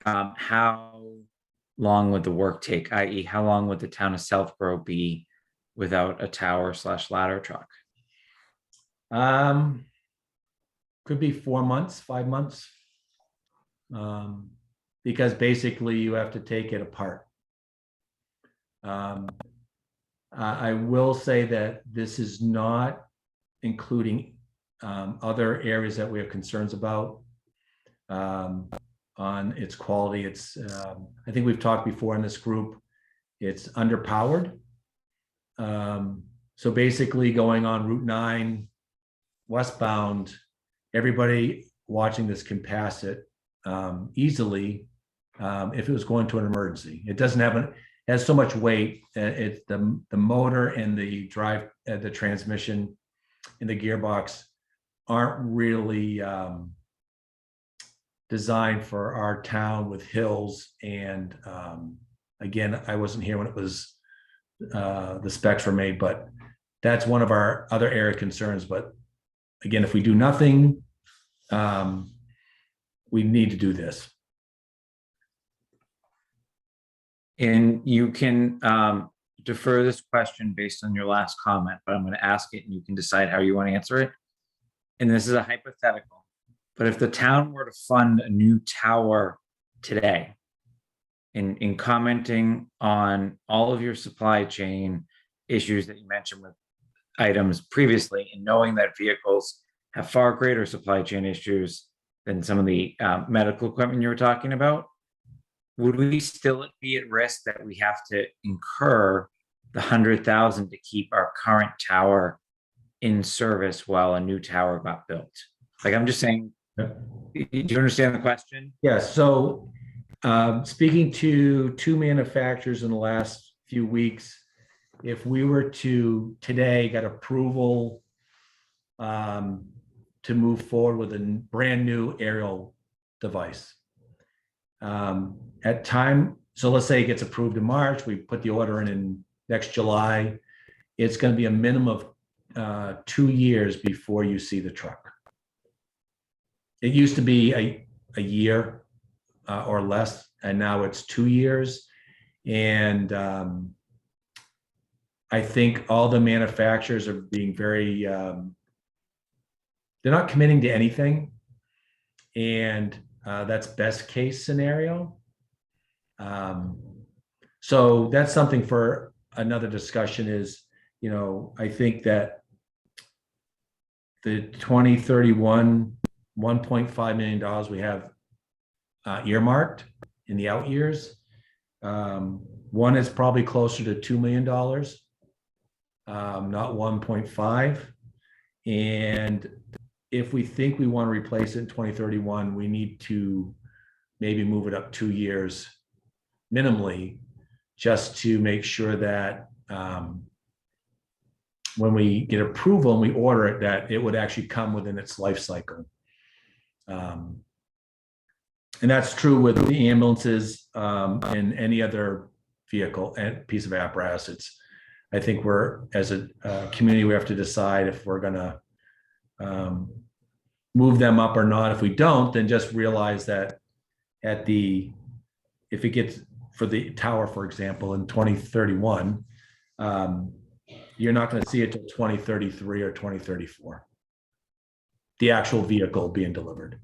how long would the work take? I.e., how long would the town of Southborough be without a tower/ladder truck? Could be 4 months, 5 months. Because basically you have to take it apart. I will say that this is not including other areas that we have concerns about on its quality. It's I think we've talked before in this group, it's underpowered. So basically going on Route 9 westbound, everybody watching this can pass it easily if it was going to an emergency. It doesn't have it has so much weight. It's the motor and the drive, the transmission and the gearbox aren't really designed for our town with hills. And again, I wasn't here when it was the specs were made, but that's one of our other area concerns. But again, if we do nothing, we need to do this. And you can defer this question based on your last comment, but I'm going to ask it and you can decide how you want to answer it. And this is a hypothetical, but if the town were to fund a new tower today, in commenting on all of your supply chain issues that you mentioned with items previously, and knowing that vehicles have far greater supply chain issues than some of the medical equipment you were talking about, would we still be at risk that we have to incur the $100,000 to keep our current tower in service while a new tower got built? Like, I'm just saying, do you understand the question? Yes. So speaking to two manufacturers in the last few weeks, if we were to today get approval to move forward with a brand new aerial device, at time, so let's say it gets approved in March, we put the order in next July, it's going to be a minimum of 2 years before you see the truck. It used to be a year or less, and now it's 2 years. And I think all the manufacturers are being very, they're not committing to anything. And that's best case scenario. So that's something for another discussion is, I think that the 2031, $1.5 million we have earmarked in the out years. One is probably closer to $2 million, not 1.5. And if we think we want to replace it in 2031, we need to maybe move it up 2 years minimally, just to make sure that when we get approval and we order it, that it would actually come within its life cycle. And that's true with the ambulances and any other vehicle and piece of apparatus. I think we're, as a community, we have to decide if we're going to move them up or not. If we don't, then just realize that if it gets for the tower, for example, in 2031, you're not going to see it till 2033 or 2034. The actual vehicle being delivered.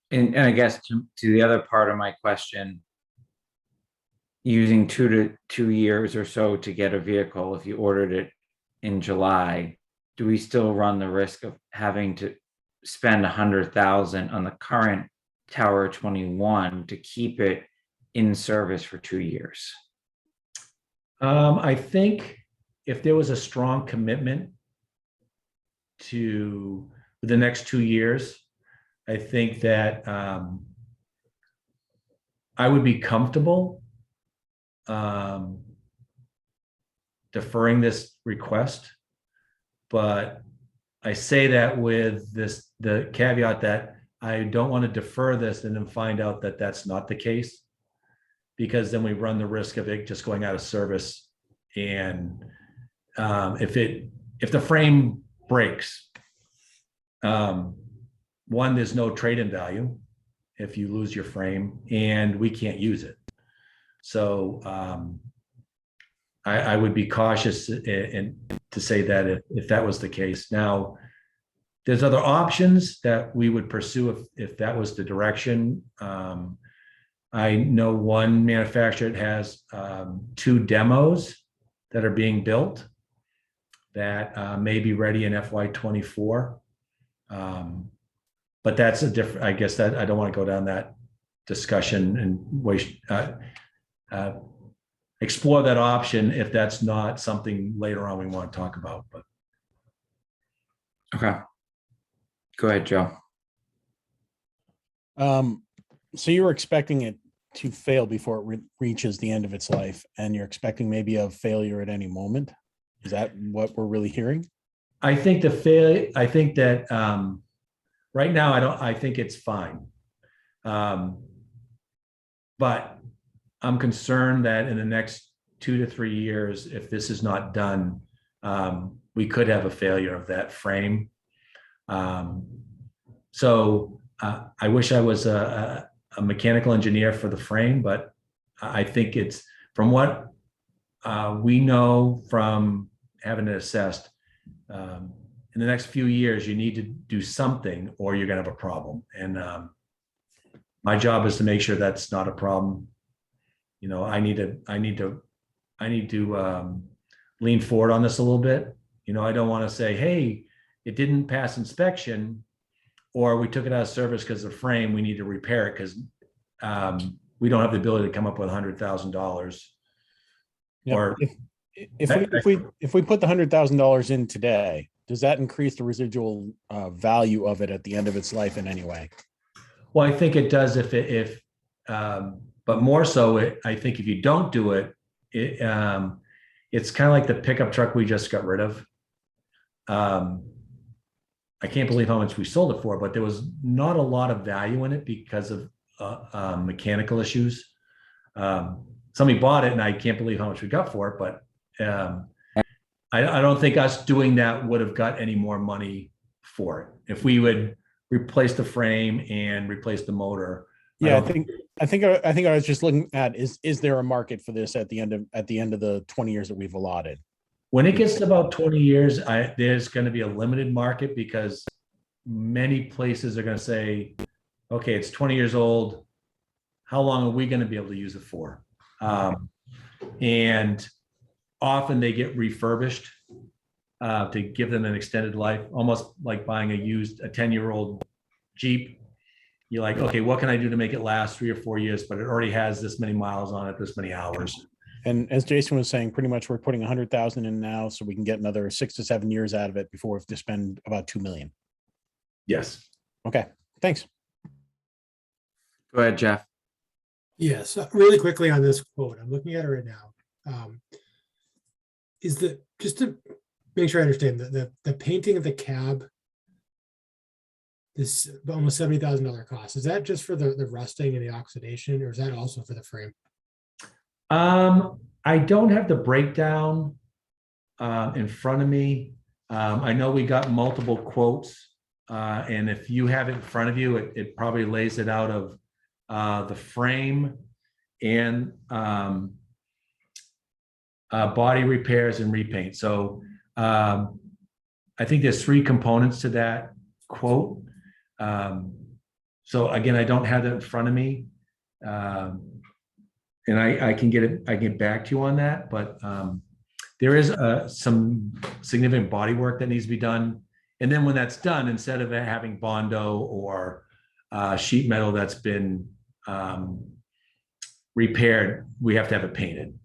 And I guess to the other part of my question, using 2 years or so to get a vehicle, if you ordered it in July, do we still run the risk of having to spend $100,000 on the current Tower 21 to keep it in service for 2 years? I think if there was a strong commitment to the next 2 years, I think that I would be comfortable deferring this request. But I say that with the caveat that I don't want to defer this and then find out that that's not the case, because then we run the risk of it just going out of service. And if the frame breaks, one, there's no trade-in value if you lose your frame, and we can't use it. So I would be cautious and to say that if that was the case. Now, there's other options that we would pursue if that was the direction. I know one manufacturer that has 2 demos that are being built that may be ready in FY24. But that's a different, I guess that I don't want to go down that discussion and waste, explore that option if that's not something later on we want to talk about. But Okay. Go ahead, Joe. So you were expecting it to fail before it reaches the end of its life, and you're expecting maybe a failure at any moment? Is that what we're really hearing? I think that right now, I think it's fine. But I'm concerned that in the next 2 to 3 years, if this is not done, we could have a failure of that frame. So I wish I was a mechanical engineer for the frame, but I think it's, from what we know from having it assessed, in the next few years, you need to do something or you're gonna have a problem. And my job is to make sure that's not a problem. You know, I need to lean forward on this a little bit. You know, I don't want to say, hey, it didn't pass inspection, or we took it out of service because of the frame, we need to repair it because we don't have the ability to come up with $100,000. Yeah, Or if we put the $100,000 in today, does that increase the residual value of it at the end of its life in any way? Well, I think it does but more so, I think if you don't do it, it's kind of like the pickup truck we just got rid of. I can't believe how much we sold it for, but there was not a lot of value in it because of mechanical issues. Somebody bought it and I can't believe how much we got for it, but I don't think us doing that would have got any more money for it. If we would replace the frame and replace the motor. Yeah, I think I was just looking at, is there a market for this at the end of the 20 years that we've allotted? When it gets to about 20 years, there's going to be a limited market because many places are going to say, okay, it's 20 years old. How long are we going to be able to use it for? And often they get refurbished to give them an extended life, almost like buying a 10-year-old Jeep. You're like, okay, what can I do to make it last 3 or 4 years? But it already has this many miles on it, this many hours. And as Jason was saying, pretty much we're putting 100,000 in now, so we can get another 6 to 7 years out of it before we have to spend about 2 million. Yes. Okay, thanks. Go ahead, Jeff. Yes, really quickly on this quote, I'm looking at it right now. Just to make sure I understand, the painting of the cab, this almost $70,000 cost, is that just for the rusting and the oxidation, or is that also for the frame? I don't have the breakdown in front of me. I know we got multiple quotes, and if you have it in front of you, it probably lays it out of the frame and body repairs and repaint. So I think there's 3 components to that quote. So again, I don't have that in front of me. And I can get back to you on that, but there is some significant body work that needs to be done. And then when that's done, instead of having Bondo or sheet metal that's been repaired, we have to have it painted.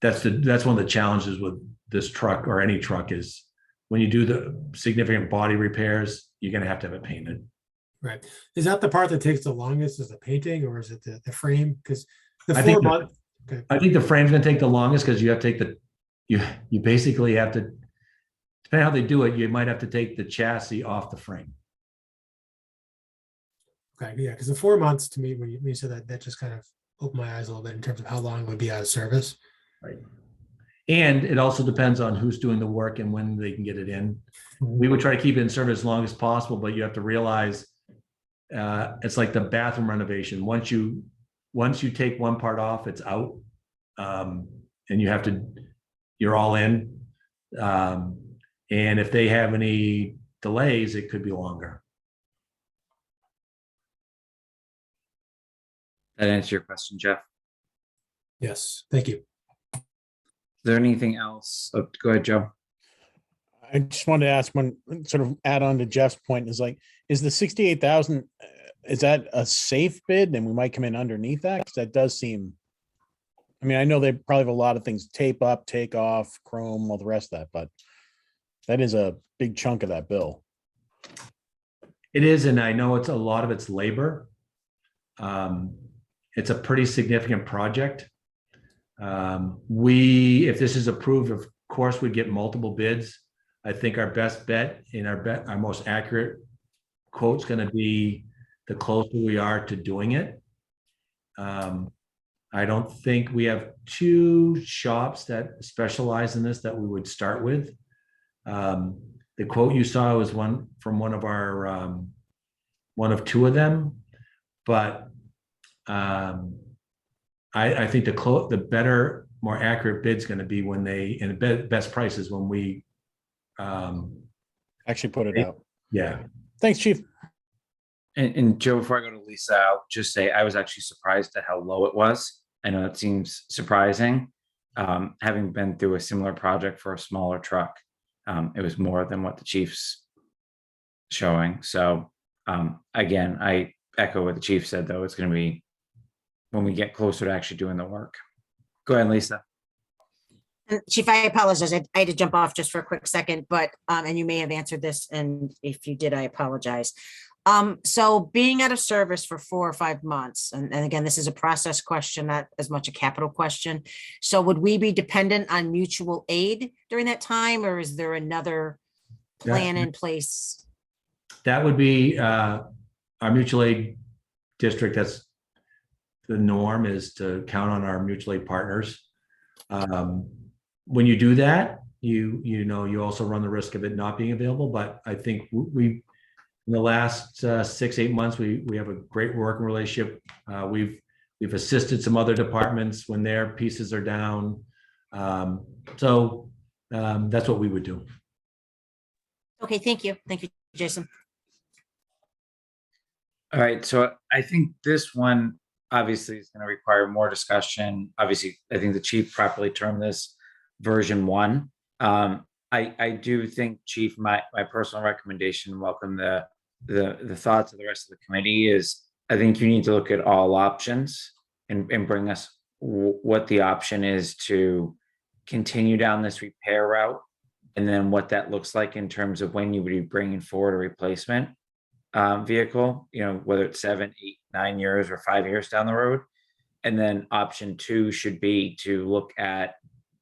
That's one of the challenges with this truck or any truck is when you do the significant body repairs, you're going to have it painted. Right. Is that the part that takes the longest, is the painting, or is it the frame? Because the I 4 think month. Okay. I think the frame's going to take the longest because you have to take you basically have to, depending how they do it, you might have to take the chassis off the frame. Okay, yeah, because the 4 months to me, when you said that just kind of opened my eyes a little bit in terms of how long it would be out of service. Right. And it also depends on who's doing the work and when they can get it in. We would try to keep it in service as long as possible, but you have to realize it's like the bathroom renovation. Once you take one part off, it's out, and you're all in. And if they have any delays, it could be longer. That answer your question, Jeff? Yes, thank you. Is there anything else? Oh, go ahead, Joe. I just wanted to ask one sort of add on to Jeff's point is the 68,000, is that a safe bid and we might come in underneath that? Because that does seem, I mean, I know they probably have a lot of things, tape up, take off, chrome, all the rest of that, but that is a big chunk of that bill. It is, and I know it's a lot of it's labor. It's a pretty significant project. If this is approved, of course, we'd get multiple bids. I think our best bet and our most accurate quote's gonna be the closer we are to doing it. I don't think we have two shops that specialize in this that we would start with. The quote you saw was one from one of our, one of two of them, but I think the better, more accurate bid's gonna be when and the best price is when we, Actually put it out. yeah. Thanks, chief. And Joe, before I go to Lisa, I'll just say I was actually surprised at how low it was. I know it seems surprising. Having been through a similar project for a smaller truck, it was more than what the chief's showing. So again, I echo what the chief said, though. It's going to be when we get closer to actually doing the work. Go ahead, Lisa. And Chief, I apologize. I had to jump off just for a quick second, but, and you may have answered this, and if you did, I apologize. So being out of service for 4 or 5 months, and again, this is a process question, not as much a capital question. So would we be dependent on mutual aid during that time, or is there another plan in place? That would be our mutual aid district. That's the norm, is to count on our mutual aid partners. When you do that, you also run the risk of it not being available. But I think we in the last 6-8 months, we have a great working relationship. We've assisted some other departments when their pieces are down. So that's what we would do. Okay, thank you. Thank you, Jason. All right, so I think this one obviously is going to require more discussion. Obviously, I think the chief properly termed this version 1. I do think, Chief, my personal recommendation, welcome the thoughts of the rest of the committee, is I think you need to look at all options and bring us what the option is to continue down this repair route, and then what that looks like in terms of when you would be bringing forward a replacement vehicle, whether it's 7, 8, 9 years or 5 years down the road. And then option 2 should be to look at,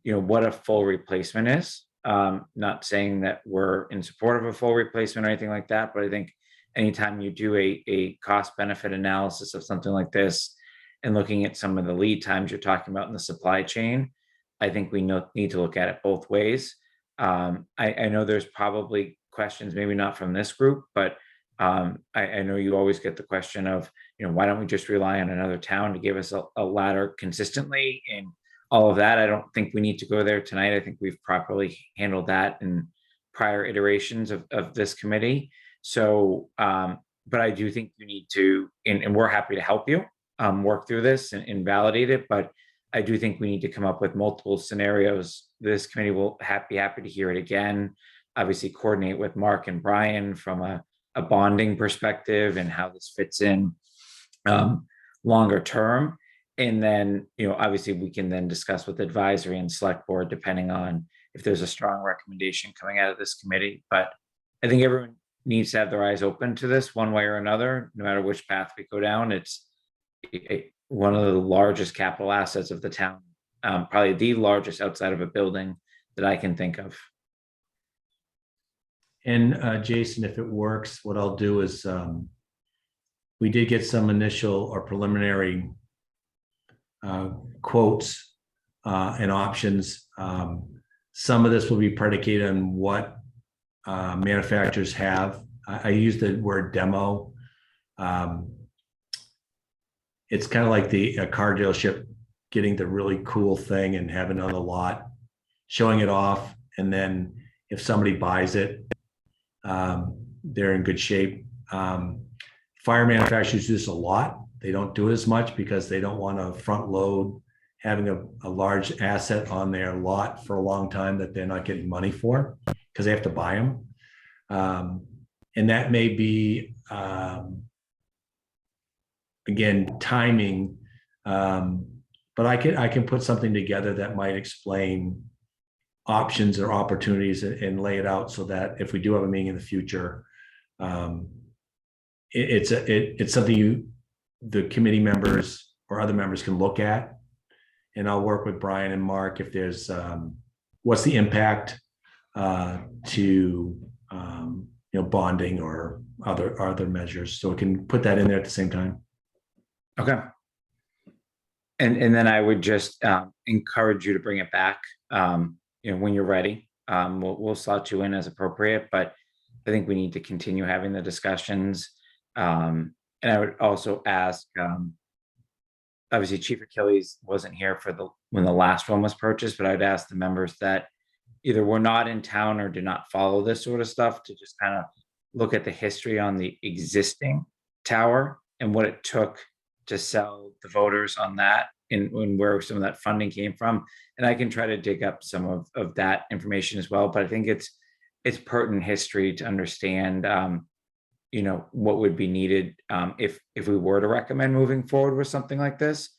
what a full replacement is. Not saying that we're in support of a full replacement or anything like that, but I think anytime you do a cost benefit analysis of something like this and looking at some of the lead times you're talking about in the supply chain, I think we need to look at it both ways. I know there's probably questions, maybe not from this group, but I know you always get the question of, why don't we just rely on another town to give us a ladder consistently, and all of that. I don't think we need to go there tonight. I think we've properly handled that in prior iterations of this committee. So, but I do think you need to, and we're happy to help you work through this and validate it. But I do think we need to come up with multiple scenarios. This committee will be happy to hear it again. Obviously, coordinate with Mark and Brian from a bonding perspective and how this fits in longer term. And then, obviously we can then discuss with advisory and select board, depending on if there's a strong recommendation coming out of this committee. But I think everyone needs to have their eyes open to this one way or another, no matter which path we go down. It's one of the largest capital assets of the town, probably the largest outside of a building that I can think of. And Jason, if it works, what I'll do is we did get some initial or preliminary quotes and options. Some of this will be predicated on what manufacturers have. I use the word demo. It's kind of like a car dealership getting the really cool thing and having it on the lot, showing it off, and then if somebody buys it, they're in good shape. Fire manufacturers do this a lot. They don't do it as much because they don't want to front load having a large asset on their lot for a long time that they're not getting money for because they have to buy them. And that may be, again, timing. But I can put something together that might explain options or opportunities and lay it out so that if we do have a meeting in the future, It's something the committee members or other members can look at. And I'll work with Brian and Mark if there's, what's the impact to, bonding or other measures. So we can put that in there at the same time. Okay. And then I would just encourage you to bring it back, when you're ready. We'll slot you in as appropriate, but I think we need to continue having the discussions. And I would also ask, obviously Chief Achilles wasn't here when the last one was purchased, but I'd ask the members that either were not in town or do not follow this sort of stuff to just kind of look at the history on the existing tower and what it took to sell the voters on that and where some of that funding came from. And I can try to dig up some of that information as well, but I think it's pertinent history to understand, what would be needed if we were to recommend moving forward with something like this,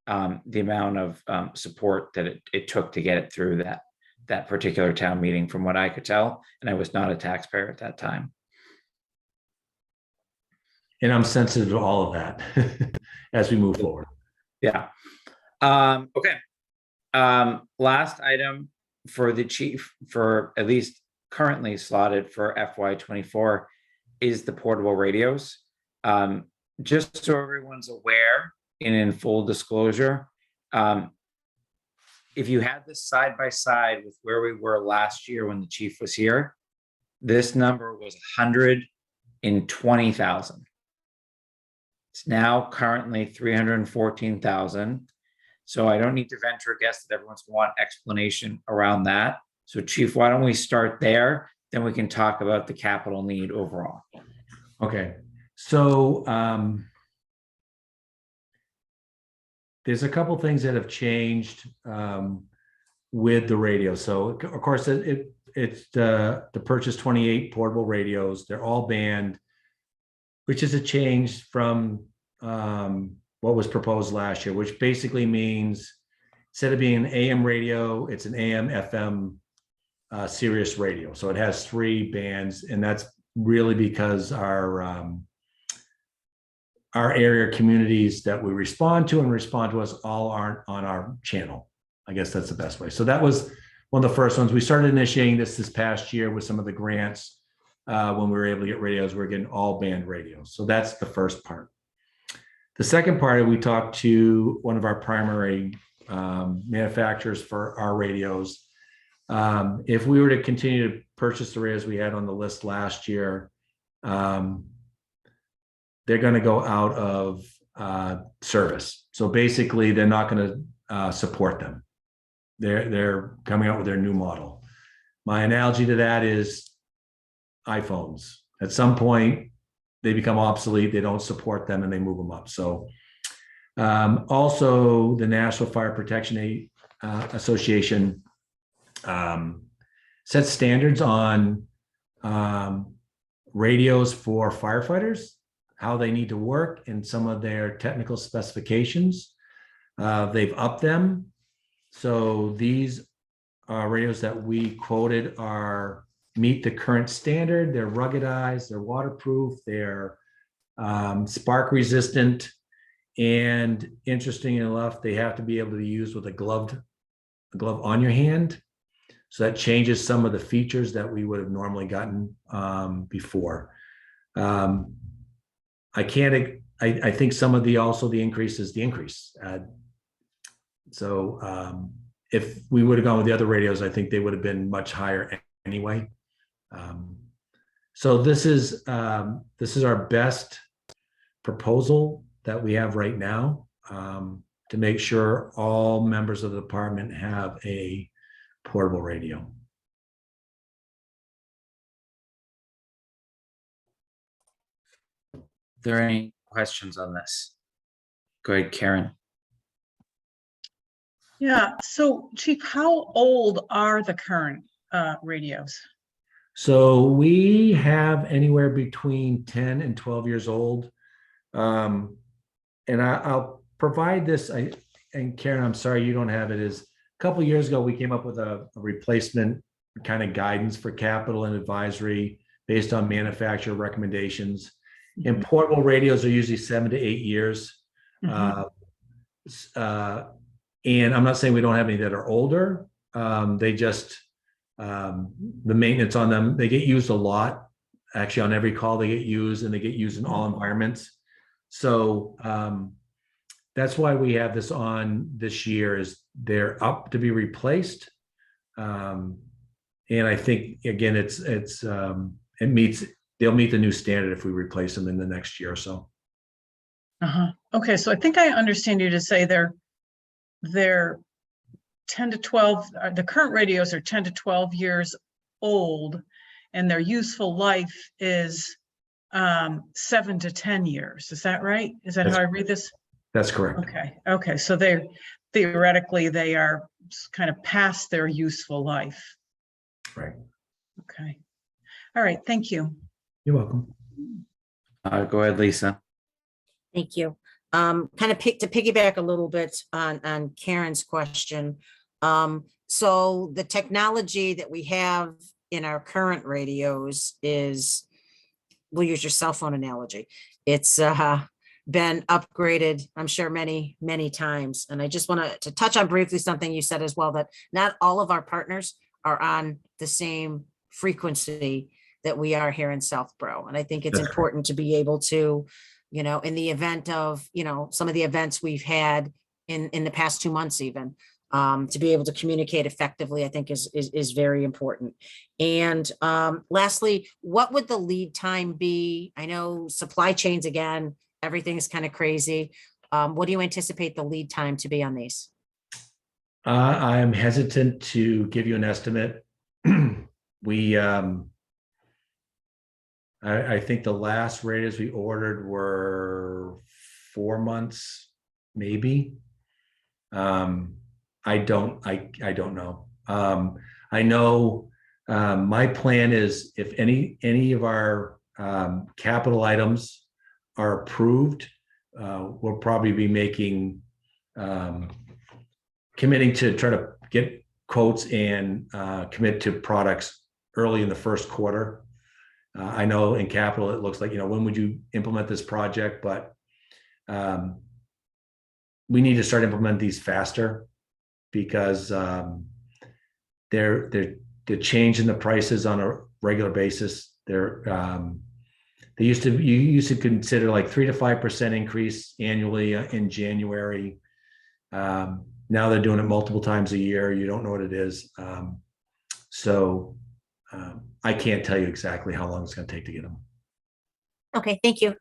the amount of support that it took to get it through that particular town meeting, from what I could tell, and I was not a taxpayer at that time. And I'm sensitive to all of that as we move forward. Yeah. Okay. Last item for the chief, for at least currently slotted for FY24, is the portable radios. Just so everyone's aware and in full disclosure, if you had this side by side with where we were last year when the chief was here, this number was 120,000. It's now currently 314,000. So I don't need to venture a guess that everyone's going to want explanation around that. So Chief, why don't we start there? Then we can talk about the capital need overall. Okay. So there's a couple things that have changed with the radio. So of course it's to purchase 28 portable radios. They're all banned, which is a change from what was proposed last year, which basically means instead of being an AM radio, it's an AM FM Sirius radio. So it has 3 bands, and that's really because our area communities that we respond to us all aren't on our channel. I guess that's the best way. So that was one of the first ones. We started initiating this past year with some of the grants. When we were able to get radios, we're getting all band radios. So that's the first part. The second part, we talked to one of our primary manufacturers for our radios. If we were to continue to purchase the radios we had on the list last year, they're going to go out of service. So basically, they're not going to support them. They're coming out with their new model. My analogy to that is iPhones. At some point, they become obsolete, they don't support them, and they move them up. So also the National Fire Protection Association sets standards on radios for firefighters, how they need to work, and some of their technical specifications. They've upped them. So these radios that we quoted meet the current standard. They're ruggedized, they're waterproof, they're spark resistant, and interesting enough, they have to be able to be used with a glove on your hand. So that changes some of the features that we would have normally gotten before. I think some of the increase is the increase. So if we would have gone with the other radios, I think they would have been much higher anyway. So this is our best proposal that we have right now to make sure all members of the department have a portable radio. Are there any questions on this? Go ahead, Karen. Yeah, so Chief, how old are the current radios? So we have anywhere between 10 and 12 years old. And I'll provide this, and Karen, I'm sorry you don't have it, is a couple of years ago, we came up with a replacement kind of guidance for capital and advisory based on manufacturer recommendations. And portable radios are usually 7 to 8 years. Mhm. And I'm not saying we don't have any that are older. They just, the maintenance on them, they get used a lot. Actually, on every call they get used, and they get used in all environments. So that's why we have this on this year, is they're up to be replaced. And I think, again, they'll meet the new standard if we replace them in the next year or so. Okay, so I think I understand you to say they're 10 to 12, the current radios are 10 to 12 years old, and their useful life is 7 to 10 years. Is that right? Is that how I read this? That's correct. Okay, so theoretically, they are kind of past their useful life. Right. Okay. All right, thank you. You're welcome. Go ahead, Lisa. Thank you. Kind of to piggyback a little bit on Karen's question. So the technology that we have in our current radios is, we'll use your cell phone analogy. It's been upgraded, I'm sure, many, many times. And I just want to touch on briefly something you said as well, that not all of our partners are on the same frequency that we are here in Southborough. And I think it's That's important to be able to, in the event of, some of the events we've had in the past 2 months, even, to be able to communicate effectively, I think is very important. And lastly, what would the lead time be? I know supply chains, again, everything's kind of crazy. What do you anticipate the lead time to be on these? I'm hesitant to give you an estimate. I think the last radios we ordered were 4 months, maybe. I don't know. I know my plan is, if any of our capital items are approved, we'll probably be committing to try to get quotes and commit to products early in the first quarter. I know in capital, it looks like, when would you implement this project? But we need to start implementing these faster, because they're changing the prices on a regular basis. You used to consider like 3 to 5% increase annually in January. Now they're doing it multiple times a year. You don't know what it is. I can't tell you exactly how long it's going to take to get them. Okay, thank you.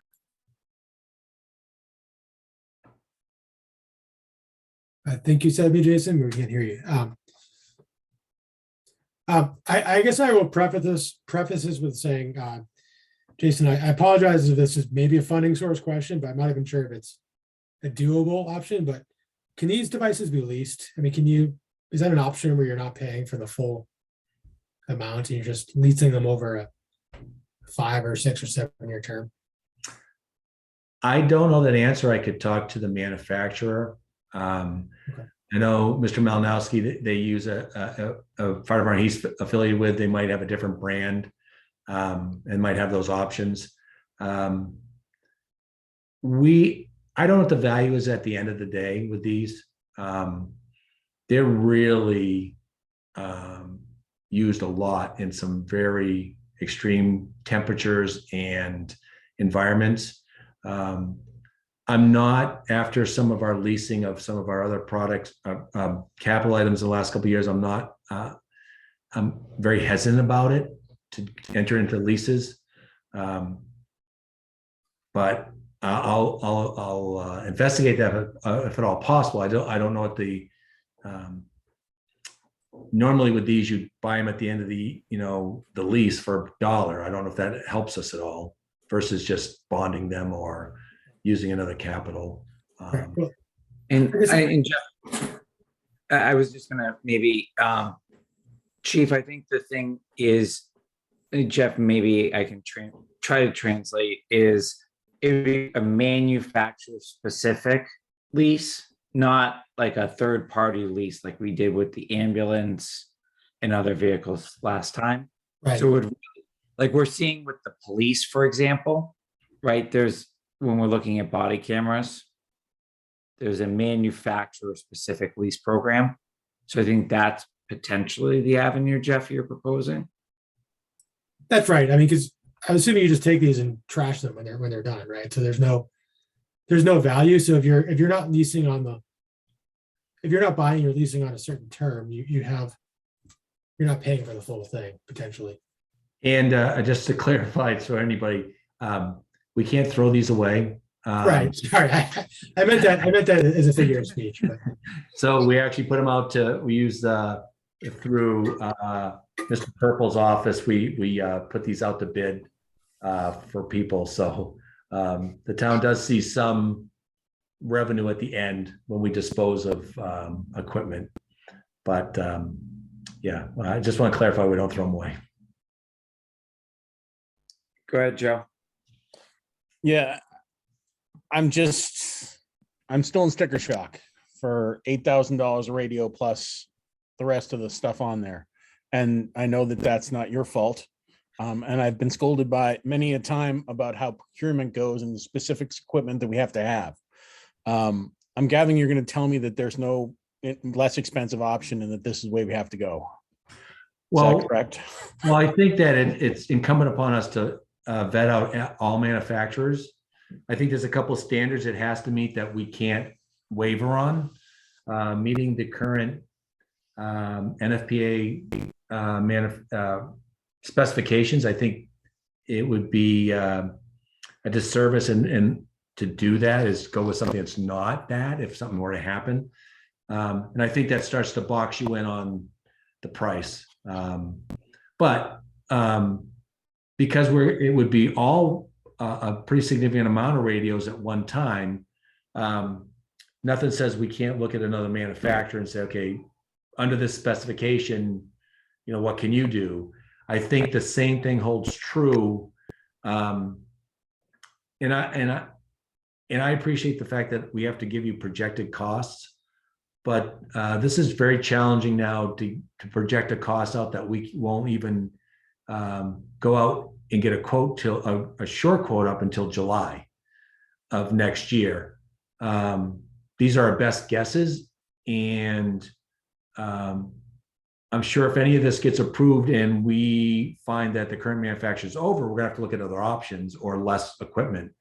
I think you said me, Jason. We can't hear you. I guess I will preface this with saying, Jason, I apologize if this is maybe a funding source question, but I'm not even sure if it's a doable option. But can these devices be leased? I mean, is that an option where you're not paying for the full amount and you're just leasing them over a 5 or 6 or 7 year term? I don't know that answer. I could talk to the manufacturer. Okay. I know Mr. Malinowski, they use a fire department he's affiliated with. They might have a different brand and might have those options. I don't know what the value is at the end of the day with these. They're really used a lot in some very extreme temperatures and environments. I'm not, after some of our leasing of some of our other products, capital items in the last couple of years, I'm very hesitant about it to enter into leases. But I'll investigate that if at all possible. I don't know what the normally with these, you buy them at the end of the lease for $1. I don't know if that helps us at all versus just bonding them or using another capital. And Jeff, I was just gonna maybe, Chief, I think the thing is, Jeff, maybe I can try to translate, is it would be a manufacturer specific lease, not like a third party lease like we did with the ambulance and other vehicles last time. Right. So like we're seeing with the police, for example, right? When we're looking at body cameras, there's a manufacturer specific lease program. So I think that's potentially the avenue, Jeff, you're proposing. That's right. I mean, because I'm assuming you just take these and trash them when they're done, right? So there's no value. So if you're not leasing if you're not buying or leasing on a certain term, you're not paying for the full thing potentially. And just to clarify, so anybody, we can't throw these away. Right. Sorry, I meant that as a figure of speech. But. So we actually put them out we use through Mr. Purple's office, we put these out to bid for people. So the town does see some revenue at the end when we dispose of equipment. But yeah, I just want to clarify, we don't throw them away. Go ahead, Joe. Yeah, I'm still in sticker shock for $8,000 a radio plus the rest of the stuff on there. And I know that that's not your fault. And I've been scolded by many a time about how procurement goes and the specific equipment that we have to have. I'm gathering you're going to tell me that there's no less expensive option and that this is the way we have to go. Is that correct? Well, I think that it's incumbent upon us to vet out all manufacturers. I think there's a couple of standards it has to meet that we can't waver on. Meeting the current NFPA specifications, I think it would be a disservice and to do that is go with something that's not that if something were to happen. And I think that starts to box you in on the price. But because it would be all a pretty significant amount of radios at one time, nothing says we can't look at another manufacturer and say, okay, under this specification, what can you do? I think the same thing holds true. And I appreciate the fact that we have to give you projected costs, but this is very challenging now to project a cost out that we won't even go out and get a quote till a short quote up until July of next year. These are our best guesses, and I'm sure if any of this gets approved and we find that the current manufacturer is over, we're gonna have to look at other options or less equipment.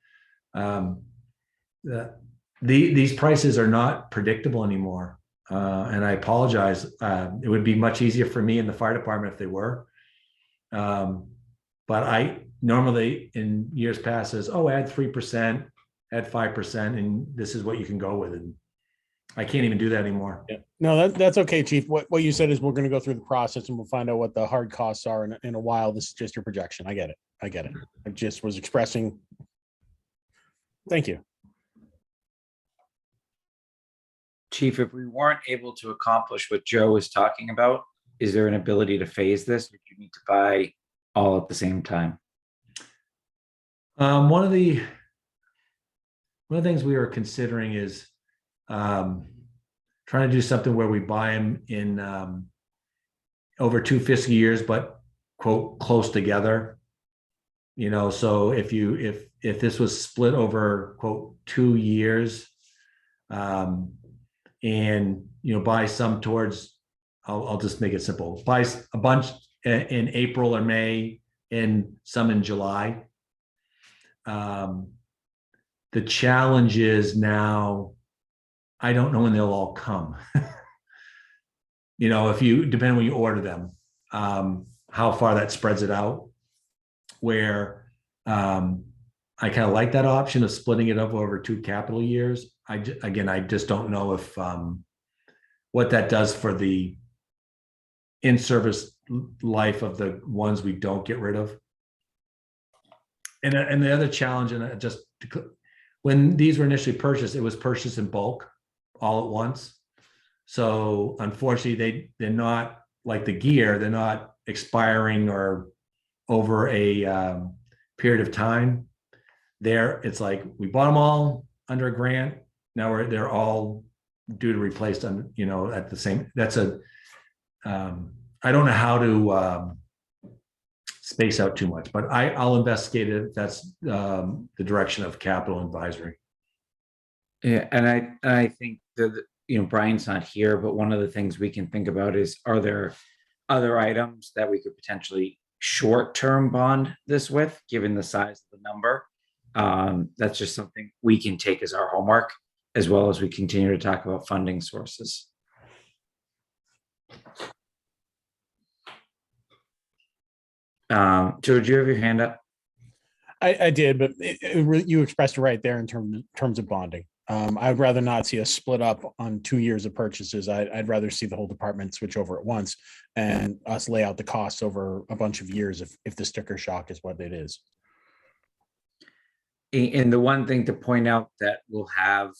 These prices are not predictable anymore, and I apologize. It would be much easier for me in the fire department if they were. But I normally in years past says, oh, add 3%, add 5%, and this is what you can go with. And I can't even do that anymore. Yeah. No, that's okay, Chief. What you said is we're going to go through the process and we'll find out what the hard costs are in a while. This is just your projection. I get it. I just was expressing. Thank you. Chief, if we weren't able to accomplish what Joe was talking about, is there an ability to phase this? Or do you need to buy all at the same time? One of the things we are considering is trying to do something where we buy them in over 2 fiscal years, but quote close together. So if this was split over quote 2 years, and buy some towards, I'll just make it simple, buy a bunch in April or May and some in July. The challenge is now, I don't know when they'll all come. Depending when you order them, how far that spreads it out, where I kind of like that option of splitting it up over 2 capital years. I just don't know if what that does for the in-service life of the ones we don't get rid of. And the other challenge, and when these were initially purchased, it was purchased in bulk all at once. So unfortunately, they're not like the gear, they're not expiring or over a period of time. It's like we bought them all under a grant. Now they're all due to replace them, at the same. I don't know how to space out too much, but I'll investigate it. That's the direction of capital advisory. Yeah, and I think that, Brian's not here, but one of the things we can think about is, are there other items that we could potentially short-term bond this with, given the size of the number? That's just something we can take as our homework, as well as we continue to talk about funding sources. Joe, do you have your hand up? I did, but you expressed it right there in terms of bonding. I'd rather not see us split up on 2 years of purchases. I'd rather see the whole department switch over at once and us lay out the costs over a bunch of years if the sticker shock is what it is. And the one thing to point out that we'll have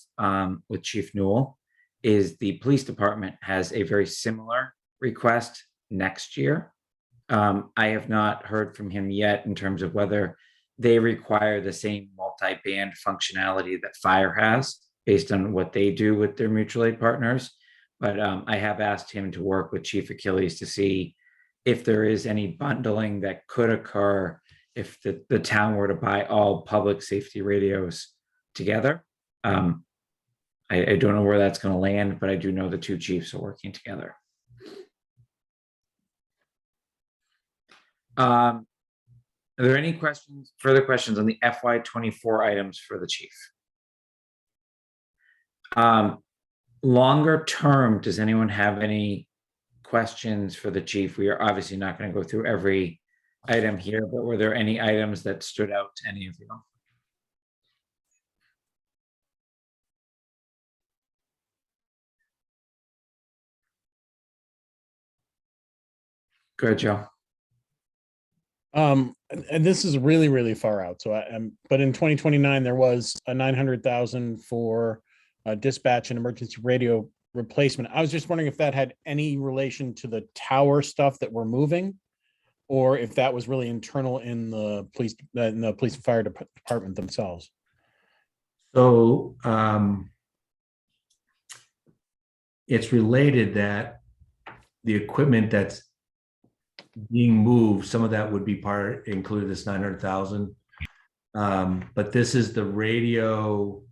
with Chief Newell is the police department has a very similar request next year. I have not heard from him yet in terms of whether they require the same multi-band functionality that fire has based on what they do with their mutual aid partners. But I have asked him to work with Chief Achilles to see if there is any bundling that could occur if the town were to buy all public safety radios together. I don't know where that's going to land, but I do know the two chiefs are working together. Are there any further questions on the FY24 items for the chief? Longer term, does anyone have any questions for the chief? We are obviously not going to go through every item here, but were there any items that stood out to any of you? Go ahead, Joe. And this is really, really far out. So but in 2029, there was a 900,000 for dispatch and emergency radio replacement. I was just wondering if that had any relation to the tower stuff that we're moving, or if that was really internal in the police and fire department themselves. So it's related that the equipment that's being moved, some of that would be included this 900,000. But this is the radio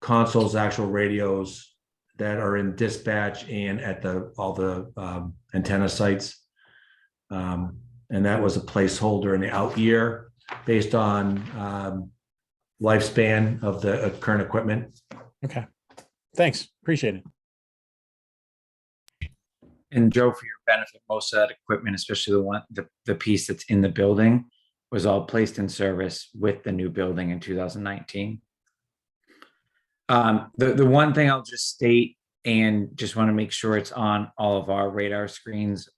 consoles, actual radios that are in dispatch and at all the antenna sites. And that was a placeholder in the out year based on lifespan of the current equipment. Okay, thanks, appreciate it. And Joe, for your benefit, most of that equipment, especially the piece that's in the building, was all placed in service with the new building in 2019. The one thing I'll just state, and just want to make sure it's on all of our radar screens,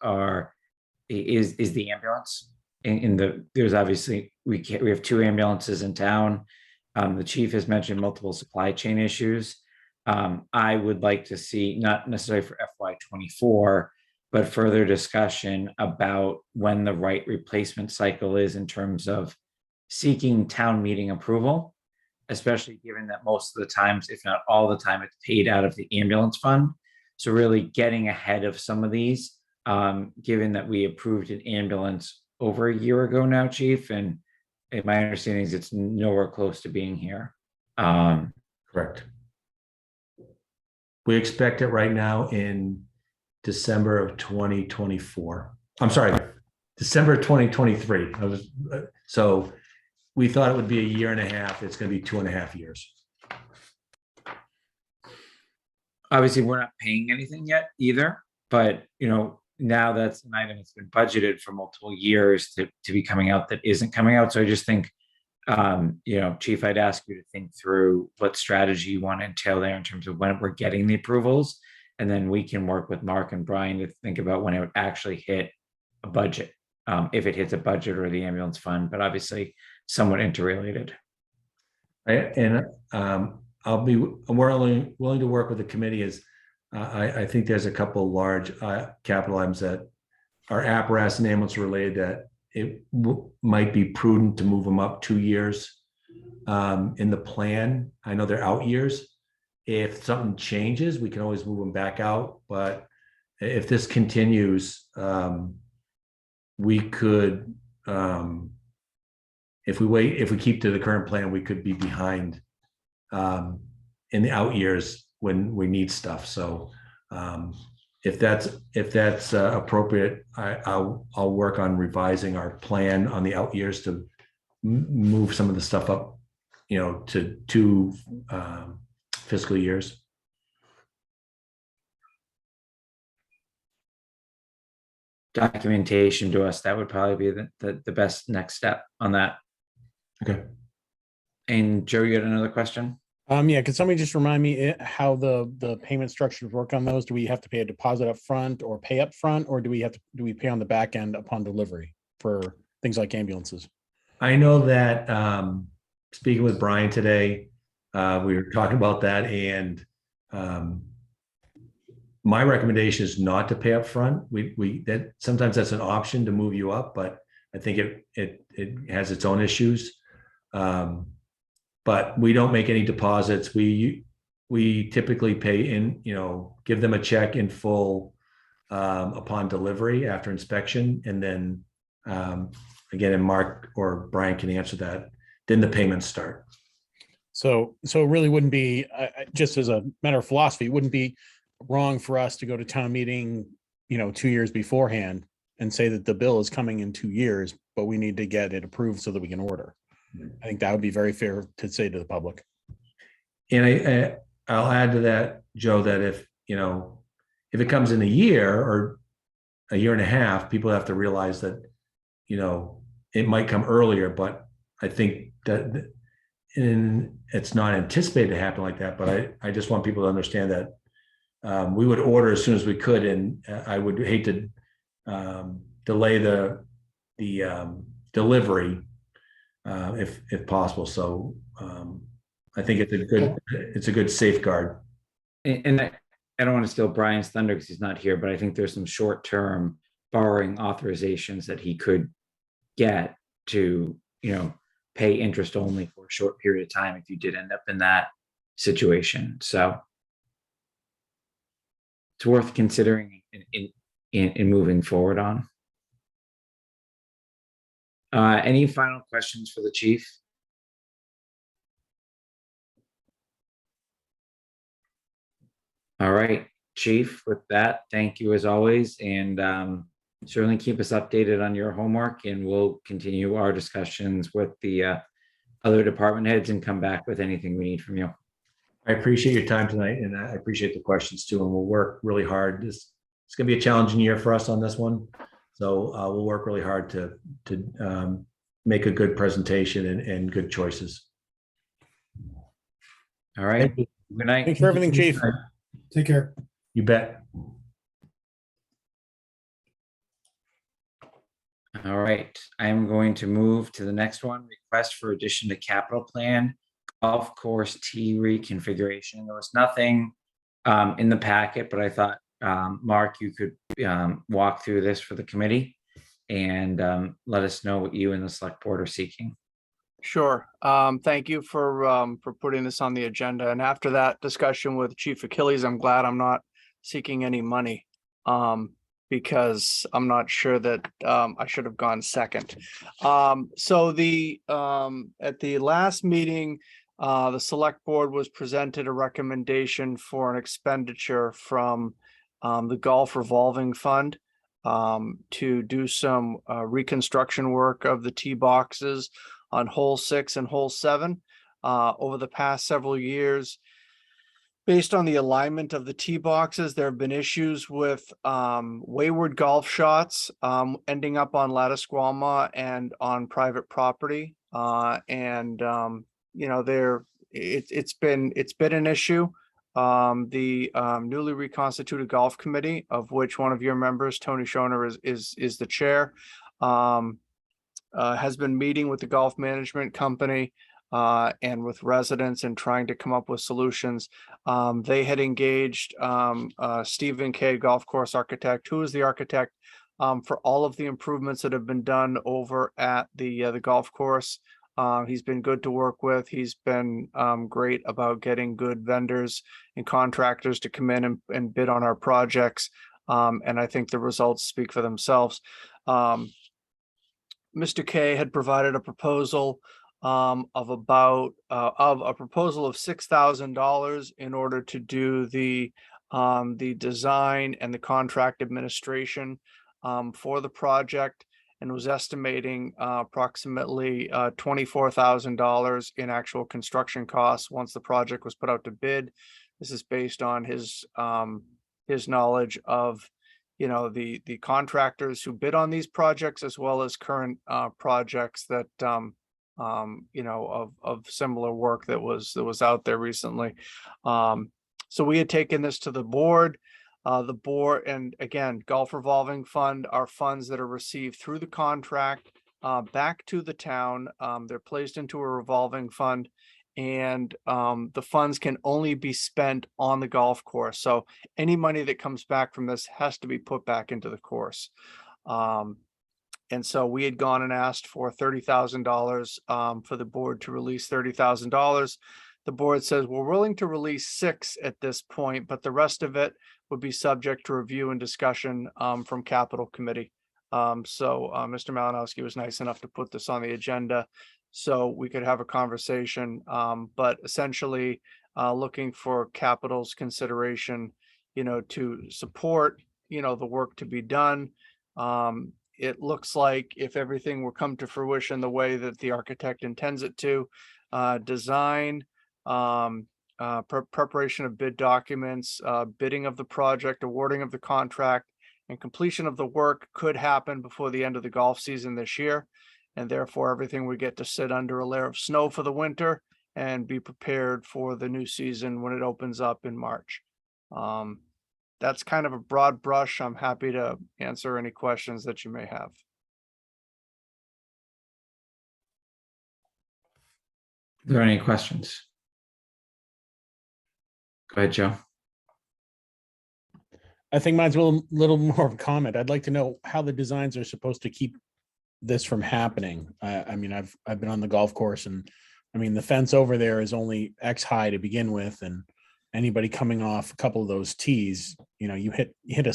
is the ambulance. There's obviously we have 2 ambulances in town. The chief has mentioned multiple supply chain issues. I would like to see, not necessarily for FY24, but further discussion about when the right replacement cycle is in terms of seeking town meeting approval, especially given that most of the times, if not all the time, it's paid out of the ambulance fund. So really getting ahead of some of these, given that we approved an ambulance over a year ago now, Chief, and my understanding is it's nowhere close to being here. Correct. We expect it right now in December of 2024. I'm sorry, December 2023. So we thought it would be a year and a half. It's going to be 2.5 years. Obviously, we're not paying anything yet either, but now that's an item that's been budgeted for multiple years to be coming out that isn't coming out. So I just think, Chief, I'd ask you to think through what strategy you want to entail there in terms of when we're getting the approvals, and then we can work with Mark and Brian to think about when it would actually hit a budget, if it hits a budget or the ambulance fund, but obviously somewhat interrelated. I'm willing to work with the committee. I think there's a couple large capital items that are apparatus and ambulance related that it might be prudent to move them up 2 years in the plan. I know they're out years. If something changes, we can always move them back out. But if this continues, we could, if we keep to the current plan, we could be behind in the out years when we need stuff. So if that's appropriate, I'll work on revising our plan on the out years to move some of the stuff up, to 2 fiscal years. Documentation to us, that would probably be the best next step on that. Okay. And Joe, you had another question? Yeah, could somebody just remind me how the payment structures work on those? Do we have to pay a deposit up front or pay up front, or do we pay on the back end upon delivery for things like ambulances? I know that speaking with Brian today, we were talking about that, and my recommendation is not to pay up front. That sometimes that's an option to move you up, but I think it has its own issues. But we don't make any deposits. We typically pay in, give them a check in full upon delivery after inspection, and then again, and Mark or Brian can answer that, then the payments start. So it really wouldn't be, just as a matter of philosophy, it wouldn't be wrong for us to go to town meeting, 2 years beforehand and say that the bill is coming in 2 years, but we need to get it approved so that we can order. I think that would be very fair to say to the public. And I'll add to that, Joe, that if it comes in a year or a year and a half, people have to realize that, it might come earlier, but I think that it's not anticipated to happen like that. But I just want people to understand that we would order as soon as we could, and I would hate to delay the delivery if possible. So I think it's a good safeguard. And I don't want to steal Brian's thunder because he's not here, but I think there's some short-term borrowing authorizations that he could get to, pay interest only for a short period of time if you did end up in that situation. So it's worth considering in moving forward on. Any final questions for the chief? All right, Chief, with that, thank you as always, and certainly keep us updated on your homework, and we'll continue our discussions with the other department heads and come back with anything we need from you. I appreciate your time tonight, and I appreciate the questions too, and we'll work really hard. It's going to be a challenging year for us on this one, so we'll work really hard to make a good presentation and good choices. All right, good night. Thanks for everything, Chief. Take care. You bet. All right, I'm going to move to the next one, request for addition to capital plan, golf course tee reconfiguration. There was nothing in the packet, but I thought, Mark, you could walk through this for the committee and let us know what you and the select board are seeking. Sure. Thank you for putting this on the agenda. And after that discussion with Chief Achilles, I'm glad I'm not seeking any money. Because I'm not sure that I should have gone second. So at the last meeting, the select board was presented a recommendation for an expenditure from the Golf Revolving Fund to do some reconstruction work of the tee boxes on hole 6 and hole 7. Over the past several years, based on the alignment of the tee boxes, there have been issues with wayward golf shots ending up on Lattisquama and on private property. It's been an issue. The newly reconstituted golf committee, of which one of your members, Tony Schoner, is the chair, has been meeting with the golf management company and with residents and trying to come up with solutions. They had engaged Stephen K, golf course architect, who is the architect for all of the improvements that have been done over at the golf course. He's been good to work with. He's been great about getting good vendors and contractors to come in and bid on our projects. And I think the results speak for themselves. Mr. K had provided a proposal of about of a proposal of $6,000 in order to do the design and the contract administration for the project, and was estimating approximately $24,000 in actual construction costs once the project was put out to bid. This is based on his knowledge of, you know, the contractors who bid on these projects, as well as current projects that you know, of similar work that was out there recently. So we had taken this to the board. The board, and again, Gulf Revolving Fund are funds that are received through the contract back to the town. They're placed into a revolving fund, and the funds can only be spent on the golf course. So any money that comes back from this has to be put back into the course. And so we had gone and asked for $30,000 for the board to release $30,000. The board says we're willing to release 6 at this point, but the rest of it would be subject to review and discussion from Capital Committee. So Mr. Malinowski was nice enough to put this on the agenda so we could have a conversation, but essentially looking for Capital's consideration, you know, to support, you know, the work to be done. It looks like if everything will come to fruition the way that the architect intends it to, design, preparation of bid documents, bidding of the project, awarding of the contract, and completion of the work could happen before the end of the golf season this year. And therefore, everything would get to sit under a layer of snow for the winter and be prepared for the new season when it opens up in March. That's kind of a broad brush. I'm happy to answer any questions that you may have. Are there any questions? Go ahead, Joe. I think mine's a little more of a comment. I'd like to know how the designs are supposed to keep this from happening. I mean, I've been on the golf course, and I mean, the fence over there is only X high to begin with, and anybody coming off a couple of those tees, you know, you hit a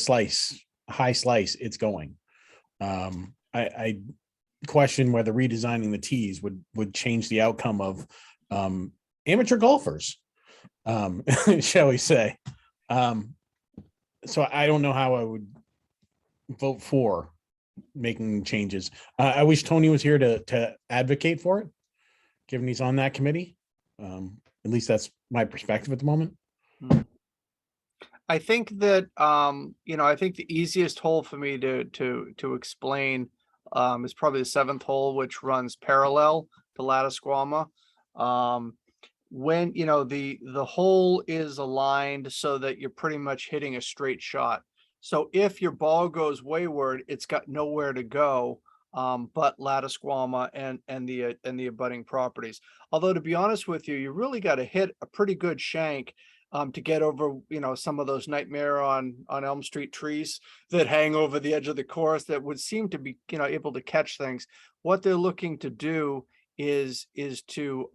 high slice, it's going. I question whether redesigning the tees would change the outcome of amateur golfers, shall we say. So I don't know how I would vote for making changes. I wish Tony was here to advocate for it, given he's on that committee. At least that's my perspective at the moment. I think that you know, I think the easiest hole for me to explain is probably the 7th hole, which runs parallel to Lattisquama. When, you know, the hole is aligned so that you're pretty much hitting a straight shot. So if your ball goes wayward, it's got nowhere to go but Lattisquama and the abutting properties. Although, to be honest with you, you really got to hit a pretty good shank to get over, you know, some of those nightmare on Elm Street trees that hang over the edge of the course that would seem to be, you know, able to catch things. What they're looking to do is to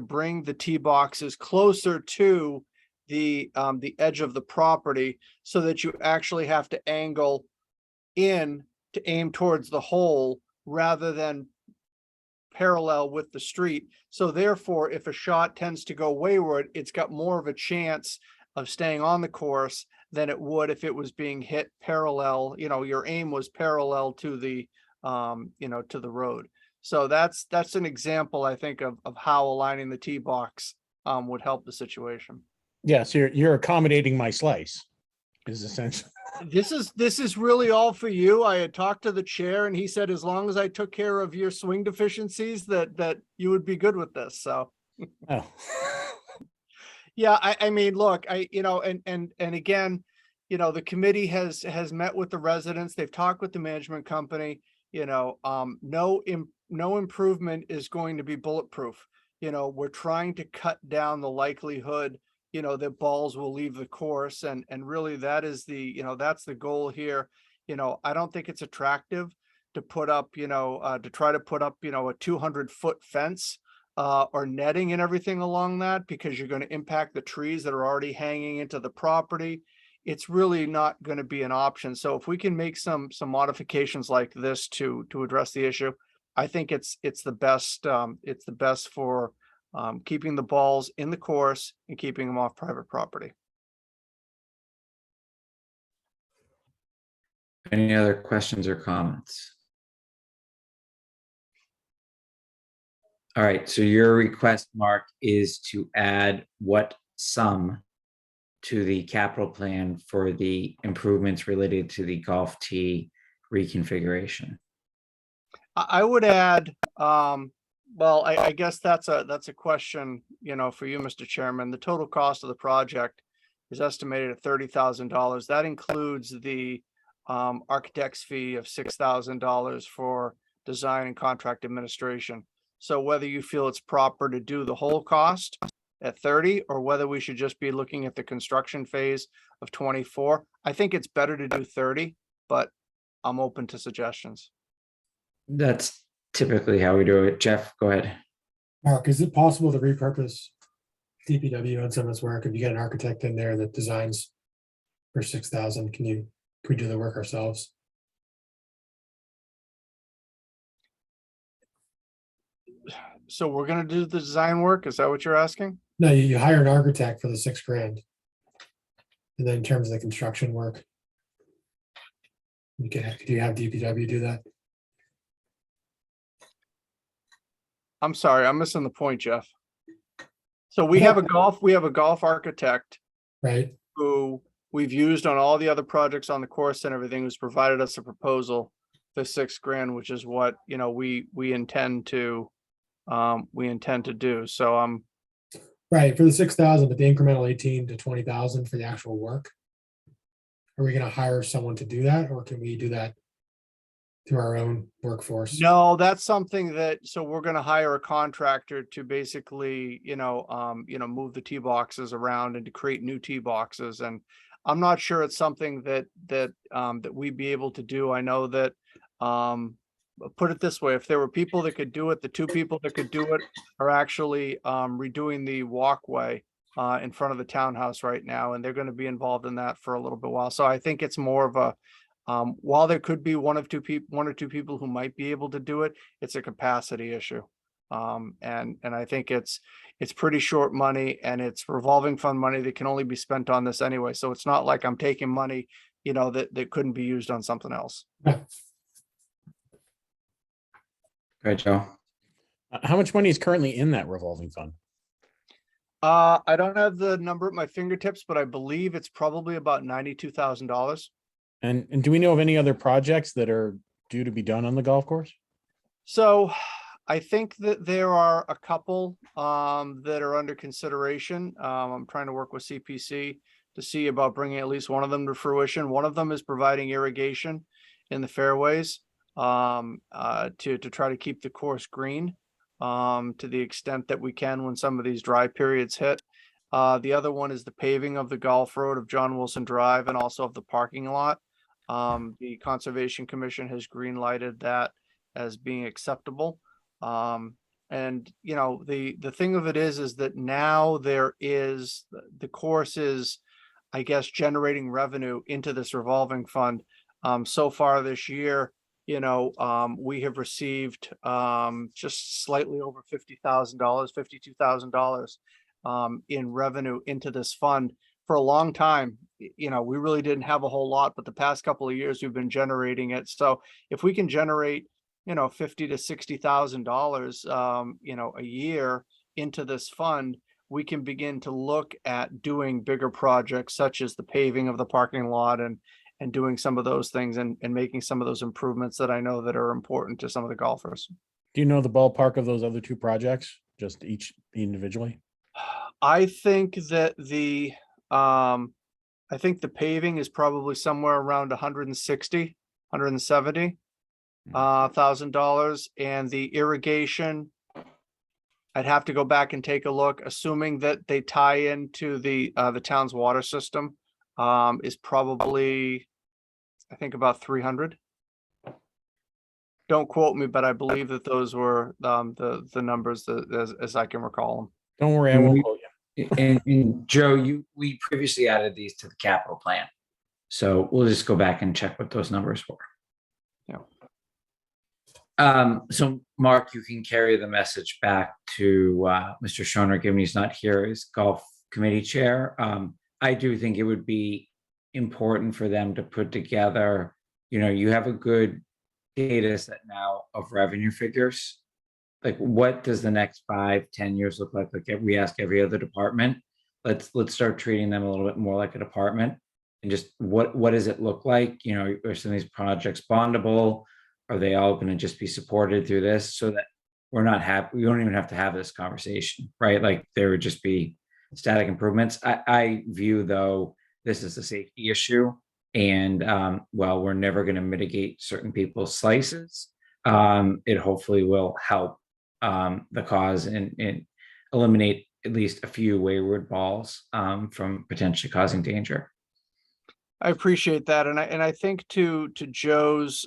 bring the tee boxes closer to the edge of the property, so that you actually have to angle in to aim towards the hole rather than parallel with the street. So therefore, if a shot tends to go wayward, it's got more of a chance of staying on the course than it would if it was being hit parallel, you know, your aim was parallel to the you know, to the road. So that's an example, I think, of how aligning the tee box would help the situation. Yes, you're accommodating my slice, is essentially. This is really all for you. I had talked to the chair, and he said as long as I took care of your swing deficiencies, that you would be good with this. So, Oh. yeah, I mean, look, you know, and again, you know, the committee has met with the residents. They've talked with the management company. You know, no improvement is going to be bulletproof. You know, we're trying to cut down the likelihood, you know, that balls will leave the course. And really that is the, you know, that's the goal here. You know, I don't think it's attractive to put up, you know, to try to put up, you know, a 200-foot fence or netting and everything along that, because you're going to impact the trees that are already hanging into the property. it's really not going to be an option. So if we can make some modifications like this to address the issue, I think it's the best for keeping the balls in the course and keeping them off private property. Any other questions or comments? All right, so your request, Mark, is to add what sum to the capital plan for the improvements related to the golf tee reconfiguration? I would add, well, I guess that's a question, for you, Mr. Chairman. The total cost of the project is estimated at $30,000. That includes the architect's fee of $6,000 for design and contract administration. So whether you feel it's proper to do the whole cost at 30, or whether we should just be looking at the construction phase of 24, I think it's better to do 30, but I'm open to suggestions. That's typically how we do it. Jeff, go ahead. Mark, is it possible to repurpose DPW on some of this work? If you get an architect in there that designs for 6,000, can we do the work ourselves? So we're gonna do the design work? Is that what you're asking? No, you hire an architect for the $6,000. And then in terms of the construction work, do you have DPW do that? I'm sorry, I'm missing the point, Jeff. So we have a golf architect Right? who we've used on all the other projects on the course and everything, who's provided us a proposal for $6,000, which is what, we intend to do. So Right, for the 6,000, but the incremental 18 to 20,000 for the actual work. Are we gonna hire someone to do that, or can we do that through our own workforce? no, that's something so we're gonna hire a contractor to basically, move the tee boxes around and to create new tee boxes. And I'm not sure it's something that we'd be able to do. I know that, put it this way, if there were people that could do it, the two people that could do it are actually redoing the walkway in front of the townhouse right now, and they're going to be involved in that for a little bit while. So I think it's more of a, while there could be one or two people who might be able to do it, it's a capacity issue. And I think it's pretty short money, and it's revolving fund money that can only be spent on this anyway. So it's not like I'm taking money, that couldn't be used on something else. Yeah. Go ahead, Joe. How much money is currently in that revolving fund? I don't have the number at my fingertips, but I believe it's probably about $92,000. And do we know of any other projects that are due to be done on the golf course? So I think that there are a couple that are under consideration. I'm trying to work with CPC to see about bringing at least one of them to fruition. One of them is providing irrigation in the fairways to try to keep the course green to the extent that we can when some of these dry periods hit. The other one is the paving of the golf road of John Wilson Drive and also of the parking lot. The Conservation Commission has green lighted that as being acceptable. And the thing of it is that now the course is, I guess, generating revenue into this revolving fund. So far this year, we have received just slightly over $50,000, $52,000 in revenue into this fund. For a long time, we really didn't have a whole lot, but the past couple of years we've been generating it. So if we can generate, $50,000 to $60,000, a year into this fund, we can begin to look at doing bigger projects such as the paving of the parking lot and doing some of those things and making some of those improvements that I know that are important to some of the golfers. Do you know the ballpark of those other two projects, just each individually? I think that the paving is probably somewhere around $170,000, and the irrigation, I'd have to go back and take a look, assuming that they tie into the town's water system, is probably, I think, about 300. Don't quote me, but I believe that those were the numbers as I can recall them. Don't worry, I When won't we- quote you. And Joe, we previously added these to the capital plan. So we'll just go back and check what those numbers were. So Mark, you can carry the message back to Mr. Schoner, given he's not here as golf committee chair. I do think it would be important for them to put together, you have a good data set now of revenue figures. Like, what does the next 5-10 years look like? Like, we ask every other department, let's start treating them a little bit more like a department. And just what does it look like? Are some of these projects bondable? Are they all going to just be supported through this, so that we don't even have to have this conversation, right? Like, there would just be static improvements. I view, though, this is a safety issue, and while we're never going to mitigate certain people's slices, it hopefully will help the cause and eliminate at least a few wayward balls from potentially causing danger. I appreciate that. And I think to Joe's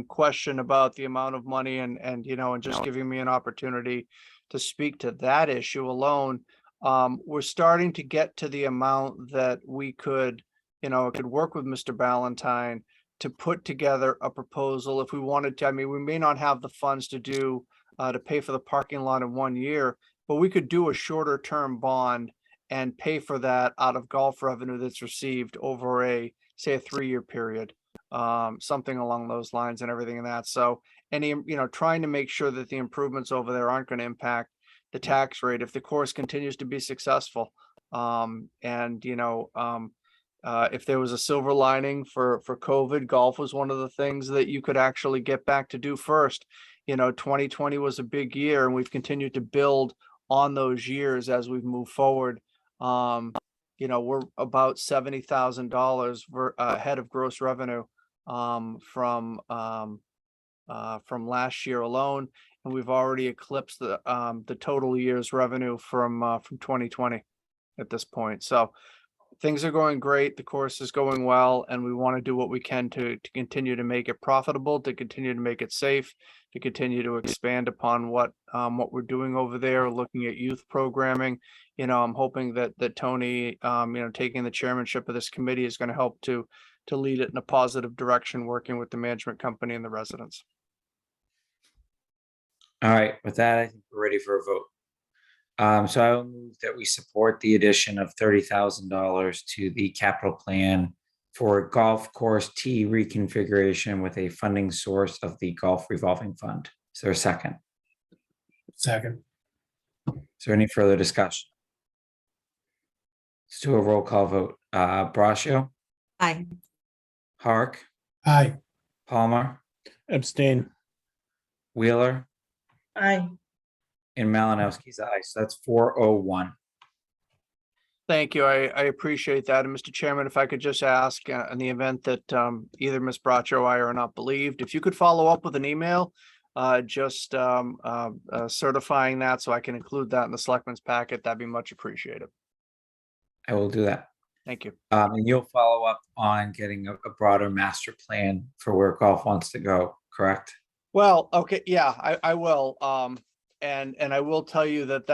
question about the amount of money and just giving me an opportunity to speak to that issue alone, we're starting to get to the amount that we could work with Mr. Ballantyne to put together a proposal if we wanted to. I mean, we may not have the funds to pay for the parking lot in 1 year, but we could do a shorter term bond and pay for that out of golf revenue that's received over a 3-year period, something along those lines and everything in that. So trying to make sure that the improvements over there aren't going to impact the tax rate if the course continues to be successful. If there was a silver lining for COVID, golf was one of the things that you could actually get back to do first. 2020 was a big year, and we've continued to build on those years as we've moved forward. We're about $70,000 ahead of gross revenue from last year alone, and we've already eclipsed the total year's revenue from 2020 at this point. So things are going great. The course is going well, and we want to do what we can to continue to make it profitable, to continue to make it safe, to continue to expand upon what we're doing over there, looking at youth programming. I'm hoping that Tony, taking the chairmanship of this committee is going to help to lead it in a positive direction, working with the management company and the residents. All right, with that, I think we're ready for a vote. So I will move that we support the addition of $30,000 to the capital plan for golf course tee reconfiguration with a funding source of the golf revolving fund. Is there a second? Second. Is there any further discussion? Let's do a roll call vote. Braccio, Aye. Hark, Aye. Palmer, Abstain. Wheeler, Aye. and Malinowski's aye. So that's 401. Thank you. I appreciate that. And Mr. Chairman, if I could just ask, in the event that either Ms. Braccio or I are not believed, if you could follow up with an email, just certifying that so I can include that in the selectmen's packet, that'd be much appreciated. I will do that. Thank you. And you'll follow up on getting a broader master plan for where golf wants to go, correct? Well, okay, yeah, I will. And I will tell you that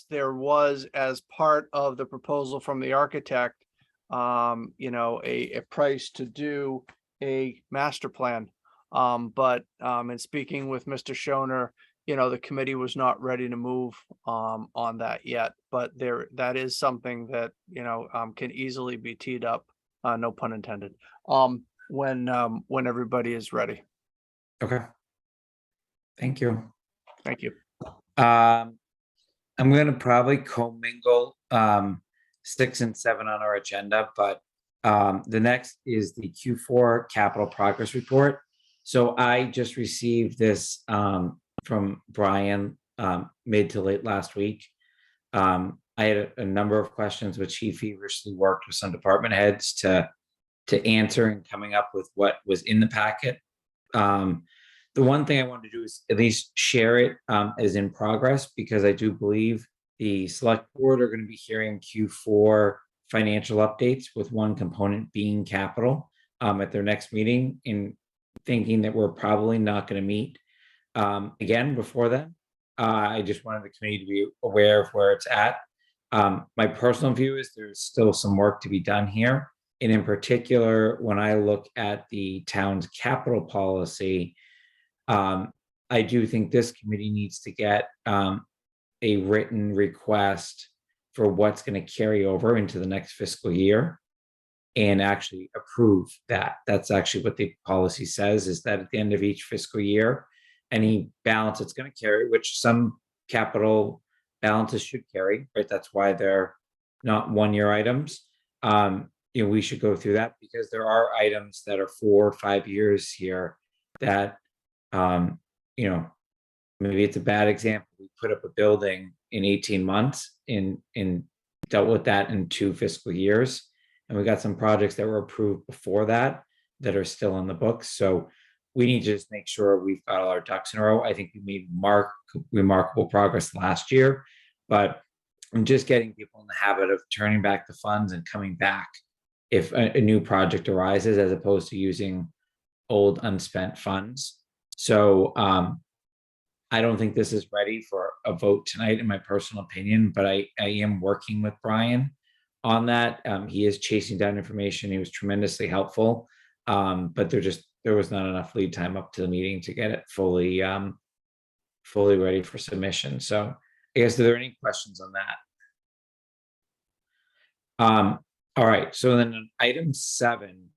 there was as part of the proposal from the architect, a price to do a master plan. But in speaking with Mr. Schoner, the committee was not ready to move on that yet. But that is something that can easily be teed up, no pun intended, when everybody is ready. Okay. Thank you. Thank you. I'm going to probably commingle 6 and 7 on our agenda, but the next is the Q4 capital progress report. So I just received this from Brian mid to late last week. I had a number of questions which he feverishly worked with some department heads to answer and coming up with what was in the packet. The one thing I wanted to do is at least share it as in progress, because I do believe the select board are going to be hearing Q4 financial updates, with one component being capital at their next meeting, in thinking that we're probably not going to meet again before then. I just wanted the committee to be aware of where it's at. My personal view is there's still some work to be done here. And in particular, when I look at the town's capital policy, I do think this committee needs to get a written request for what's going to carry over into the next fiscal year and actually approve that. That's actually what the policy says, is that at the end of each fiscal year, any balance it's going to carry, which some capital balances should carry, right? That's why they're not one-year items. We should go through that because there are items that are 4 or 5 years here that, maybe it's a bad example. We put up a building in 18 months and dealt with that in 2 fiscal years. And we got some projects that were approved before that that are still on the books. So we need to just make sure we've got all our ducks in a row. I think we made remarkable progress last year, but I'm just getting people in the habit of turning back the funds and coming back if a new project arises, as opposed to using old unspent funds. So I don't think this is ready for a vote tonight, in my personal opinion, but I am working with Brian on that. He is chasing down information. He was tremendously helpful. But there was not enough lead time up to the meeting to get it fully ready for submission. So I guess, are there any questions on that? All right, so then on item 7,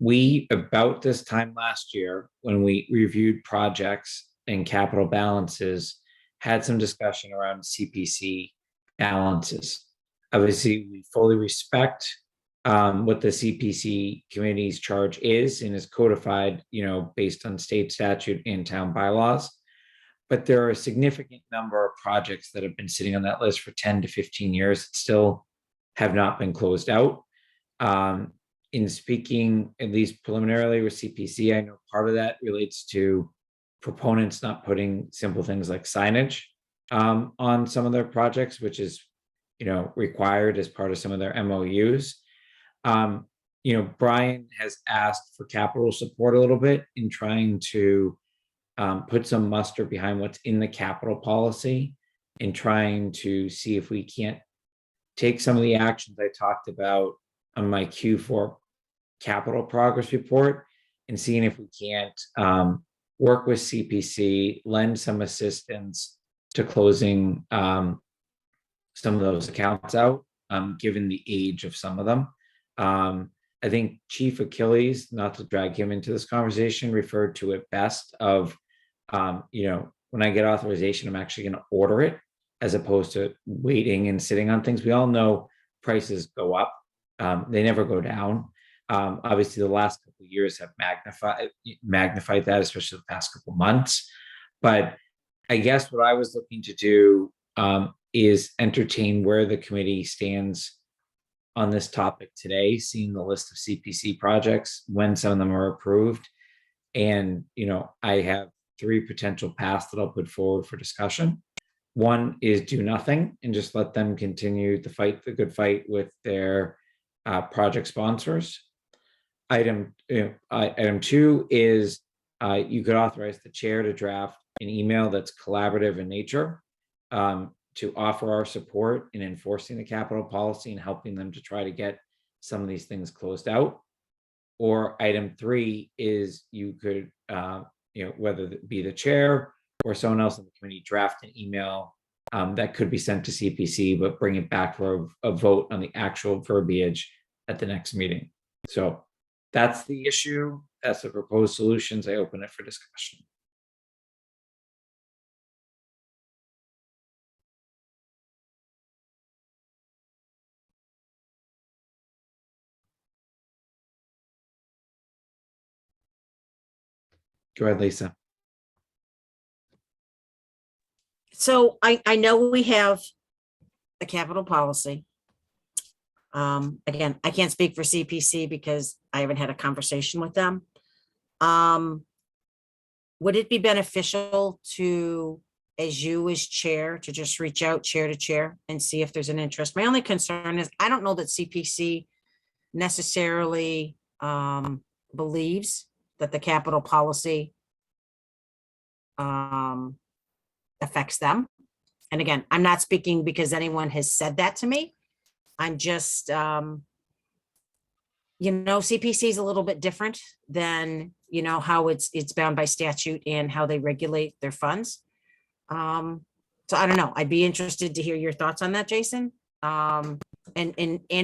we, about this time last year, when we reviewed projects and capital balances, had some discussion around CPC balances. Obviously, we fully respect what the CPC committee's charge is and is codified, based on state statute and town bylaws. But there are a significant number of projects that have been sitting on that list for 10 to 15 years that still have not been closed out. In speaking, at least preliminarily with CPC, I know part of that relates to proponents not putting simple things like signage on some of their projects, which is, required as part of some of their MOUs. Brian has asked for capital support a little bit in trying to put some muster behind what's in the capital policy and trying to see if we can't take some of the actions I talked about on my Q4 capital progress report and seeing if we can't work with CPC, lend some assistance to closing some of those accounts out, given the age of some of them. I think Chief Achilles, not to drag him into this conversation, referred to it best of, when I get authorization, I'm actually going to order it as opposed to waiting and sitting on things. We all know prices go up. They never go down. Obviously, the last couple of years have magnified that, especially the past couple of months. But I guess what I was looking to do is entertain where the committee stands on this topic today, seeing the list of CPC projects, when some of them are approved. And, I have 3 potential paths that I'll put forward for discussion. One is do nothing and just let them continue to fight the good fight with their project sponsors. Item 2 is you could authorize the chair to draft an email that's collaborative in nature to offer our support in enforcing the capital policy and helping them to try to get some of these things closed out. Or item 3 is you could, whether it be the chair or someone else in the committee, draft an email that could be sent to CPC, but bring it back for a vote on the actual verbiage at the next meeting. So that's the issue. That's the proposed solutions. I open it for discussion. Go ahead, Lisa. So I know we have a capital policy. Again, I can't speak for CPC because I haven't had a conversation with them. Would it be beneficial to, as chair, to just reach out chair to chair and see if there's an interest? My only concern is I don't know that CPC necessarily believes that the capital policy affects them. And again, I'm not speaking because anyone has said that to me. I'm just, CPC is a little bit different than, how it's bound by statute and how they regulate their funds. So I don't know. I'd be interested to hear your thoughts on that, Jason, and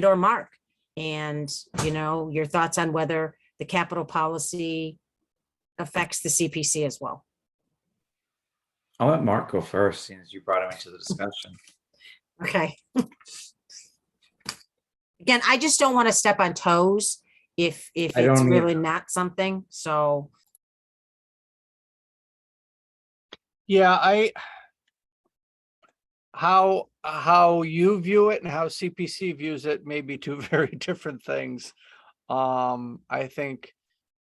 or Mark, and, your thoughts on whether the capital policy affects the CPC as well. I'll let Mark go first, since you brought him into the discussion. Okay. Again, I just don't want to step on toes if I it's don't really either. not something, so. Yeah, how you view it and how CPC views it may be two very different things. I think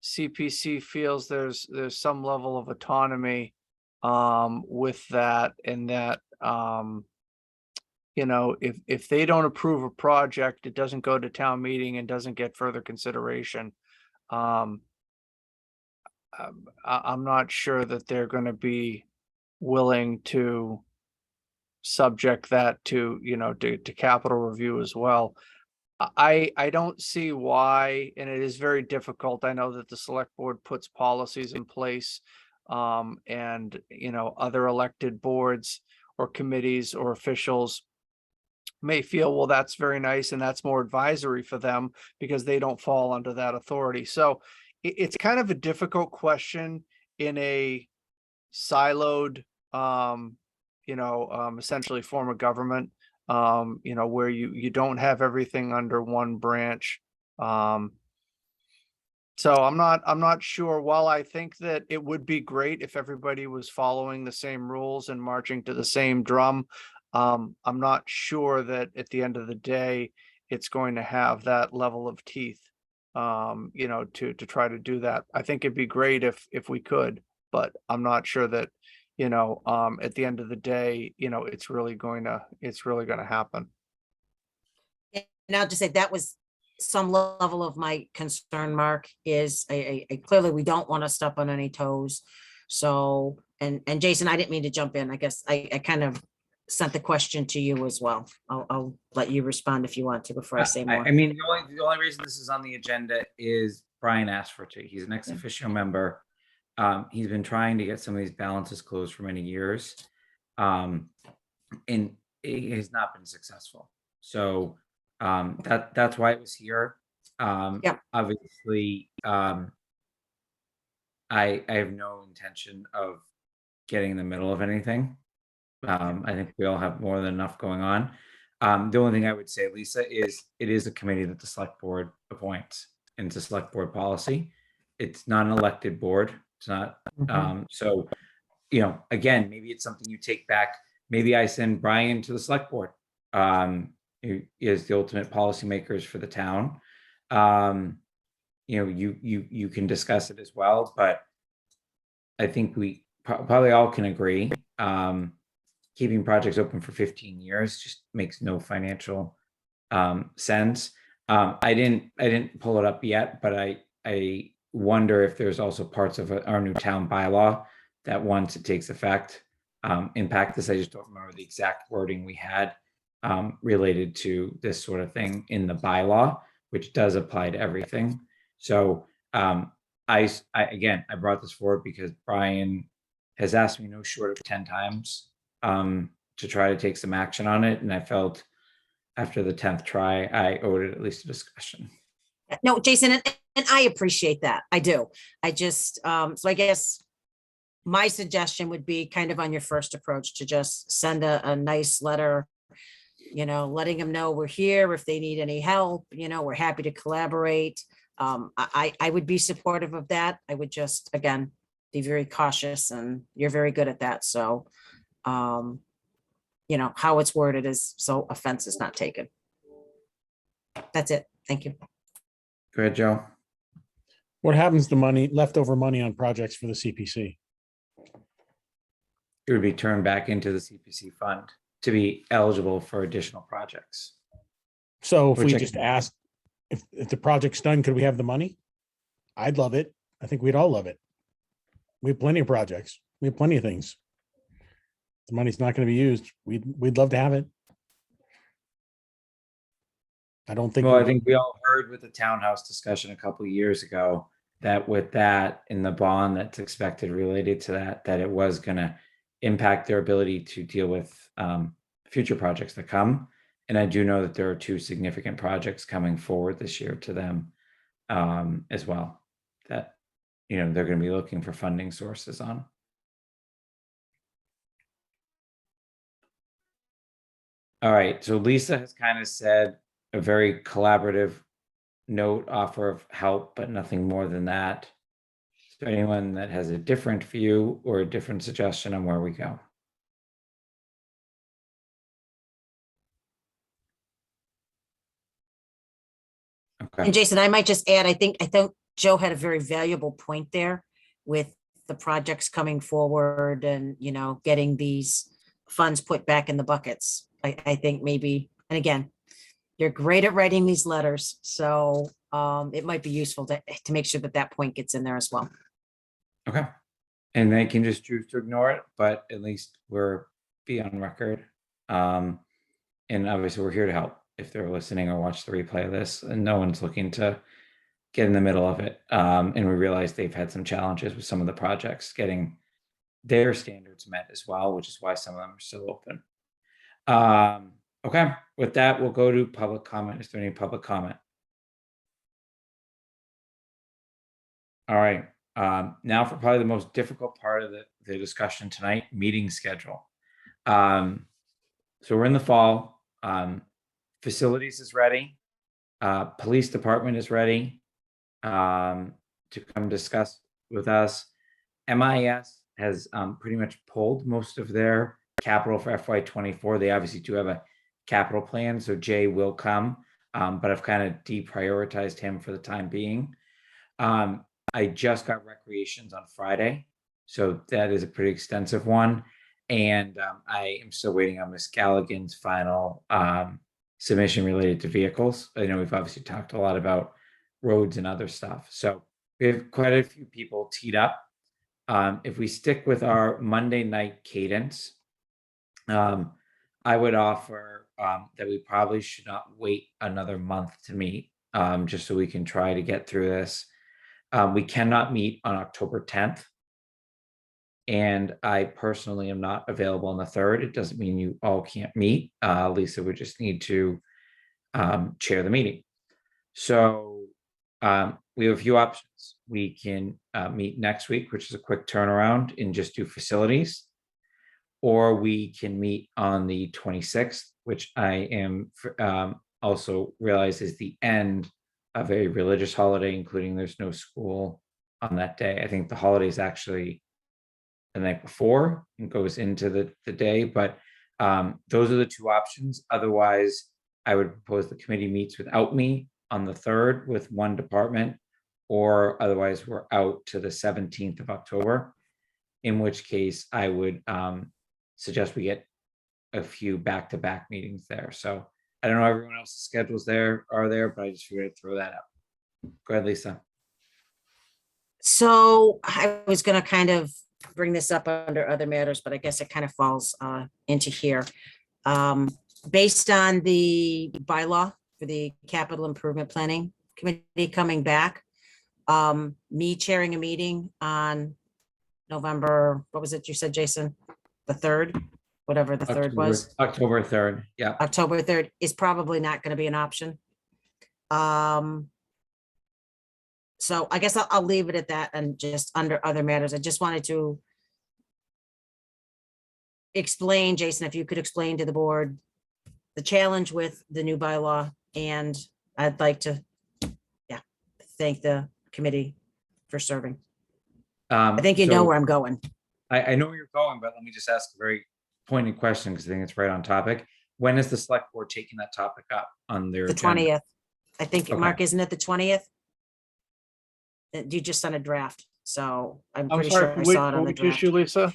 CPC feels there's some level of autonomy with that, and that if they don't approve a project, it doesn't go to town meeting and doesn't get further consideration. I'm not sure that they're going to be willing to subject that to capital review as well. I don't see why, and it is very difficult. I know that the select board puts policies in place, and other elected boards or committees or officials may feel, well, that's very nice and that's more advisory for them because they don't fall under that authority. So it's kind of a difficult question in a siloed, essentially form of government, where you don't have everything under one branch. So I'm not sure. While I think that it would be great if everybody was following the same rules and marching to the same drum, I'm not sure that at the end of the day, it's going to have that level of teeth, to try to do that. I think it'd be great if we could, but I'm not sure that, at the end of the day, it's really going to happen. And I'll just say that was some level of my concern, Mark, is I clearly we don't want to step on any toes. So, and Jason, I didn't mean to jump in. I guess I kind of sent the question to you as well. I'll let you respond if you want to before I say more. I mean, the only reason this is on the agenda is Brian asked for it. He's an ex officio member. He's been trying to get some of these balances closed for many years, and it has not been successful. So that's why it was here. Obviously, I have no intention of getting in the middle of anything. I think we all have more than enough going on. The only thing I would say, Lisa, is it is a committee that the select board appoints, and it's a select board policy. It's not an elected board. It's not. So, again, maybe it's something you take back. Maybe I send Brian to the select board, who is the ultimate policymakers for the town. You can discuss it as well, but I think we probably all can agree. Keeping projects open for 15 years just makes no financial sense. I didn't pull it up yet, but I wonder if there's also parts of our new town bylaw that once it takes effect, impact this. I just don't remember the exact wording we had related to this sort of thing in the bylaw, which does apply to everything. So I brought this forward because Brian has asked me no short of 10 times to try to take some action on it. And I felt after the 10th try, I owed it at least a discussion. No, Jason, and I appreciate that. I do. I just, so I guess my suggestion would be kind of on your first approach to just send a nice letter, letting them know we're here. If they need any help, we're happy to collaborate. I would be supportive of that. I would just, again, be very cautious, and you're very good at that. So, how it's worded is so offense is not taken. That's it. Thank you. Go ahead, Joe. What happens to leftover money on projects for the CPC? It would be turned back into the CPC fund to be eligible for additional projects. So if we Which I just can- asked, if the project's done, could we have the money? I'd love it. I think we'd all love it. We have plenty of projects. We have plenty of things. the money's not going to be used, we'd love to have it. I don't think. Well, I think we all heard with the townhouse discussion a couple of years ago that with that in the bond that's expected related to that, that it was gonna impact their ability to deal with future projects that come. And I do know that there are two significant projects coming forward this year to them as well, that, you know, they're gonna be looking for funding sources on. All right, so Lisa has kind of said a very collaborative note, offer of help, but nothing more than that. Is there anyone that has a different view or a different suggestion on where we go? Okay, And Jason, I might just add, I think Joe had a very valuable point there with the projects coming forward and, you know, getting these funds put back in the buckets. I think maybe, and again, you're great at writing these letters, so it might be useful to make sure that that point gets in there as well. okay. And they can just choose to ignore it, but at least we're be on record. And obviously we're here to help if they're listening or watch the replay of this, and no one's looking to get in the middle of it. And we realize they've had some challenges with some of the projects getting their standards met as well, which is why some of them are still open. Okay, with that, we'll go to public comment. Is there any public comment? All right, now for probably the most difficult part of the discussion tonight, meeting schedule. So we're in the fall. Facilities is ready. Police department is ready to come discuss with us. MIS has pretty much pulled most of their capital for FY24. They obviously do have a capital plan, so Jay will come, but I've kind of deprioritized him for the time being. I just got recreations on Friday, so that is a pretty extensive one, and I am still waiting on Miss Galligan's final submission related to vehicles. I know we've obviously talked a lot about roads and other stuff, so we have quite a few people teed up. If we stick with our Monday night cadence, I would offer that we probably should not wait another month to meet, just so we can try to get through this. We cannot meet on October 10th. And I personally am not available on the 3rd. It doesn't mean you all can't meet. Lisa would just need to chair the meeting. So we have a few options. We can meet next week, which is a quick turnaround, and just do facilities. Or we can meet on the 26th, which I am also realize is the end of a religious holiday, including there's no school on that day. I think the holiday is actually the night before and goes into the day, but those are the two options. Otherwise, I would propose the committee meets without me on the 3rd with one department, or otherwise we're out to the 17th of October, in which case I would suggest we get a few back-to-back meetings there. So I don't know everyone else's schedules are there, but I just figured I'd throw that out. Go ahead, Lisa. So I was gonna kind of bring this up under other matters, but I guess it kind of falls into here. Based on the bylaw for the capital improvement planning committee coming back, me chairing a meeting on November, what was it you said, Jason? The 3rd, whatever the 3rd was. October 3rd, yeah. October 3rd is probably not going to be an option. So I guess I'll leave it at that, and just under other matters, I just wanted to explain, Jason, if you could explain to the board the challenge with the new bylaw, and I'd like to, thank the committee for serving. I think you know where I'm going. I know where you're going, but let me just ask a very pointed question, because I think it's right on topic. When is the select board taking that topic up on their The agenda? 20th. I think, Okay. Mark, isn't it the 20th? You just sent a draft, so I'm I'm pretty sorry, sure I saw it on the which draft issue, Lisa?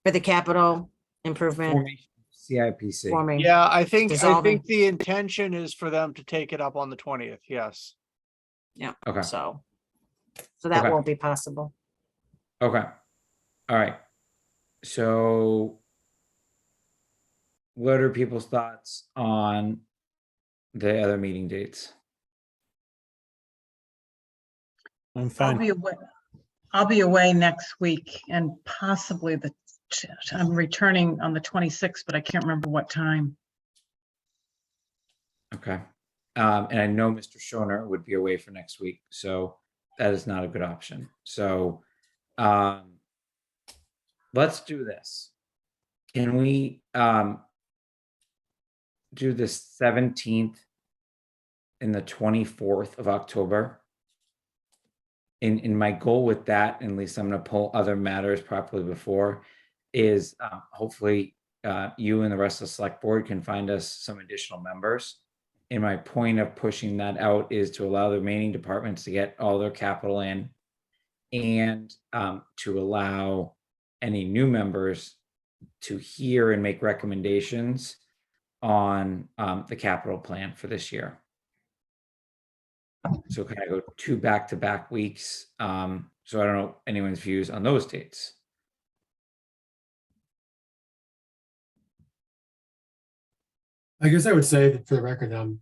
for the capital improvement Formation, CIPC. forming. Yeah, I think Dissolving. the intention is for them to take it up on the 20th, yes. Okay, So that Okay. won't be possible. okay. All right. So what are people's thoughts on the other meeting dates? I'm I'll fine. be away. I'll be away next week and possibly I'm returning on the 26th, but I can't remember what time. Okay. And I know Mr. Shoner would be away for next week, so that is not a good option. So, let's do this. Can we, do the 17th and the 24th of October? In my goal with that, and at least I'm gonna pull other matters properly before, is, hopefully, you and the rest of the select board can find us some additional members. And my point of pushing that out is to allow the remaining departments to get all their capital in, and to allow any new members to hear and make recommendations on the capital plan for this year. So kind of go 2 back-to-back weeks. So I don't know anyone's views on those dates. I guess I would say that for the record, I'm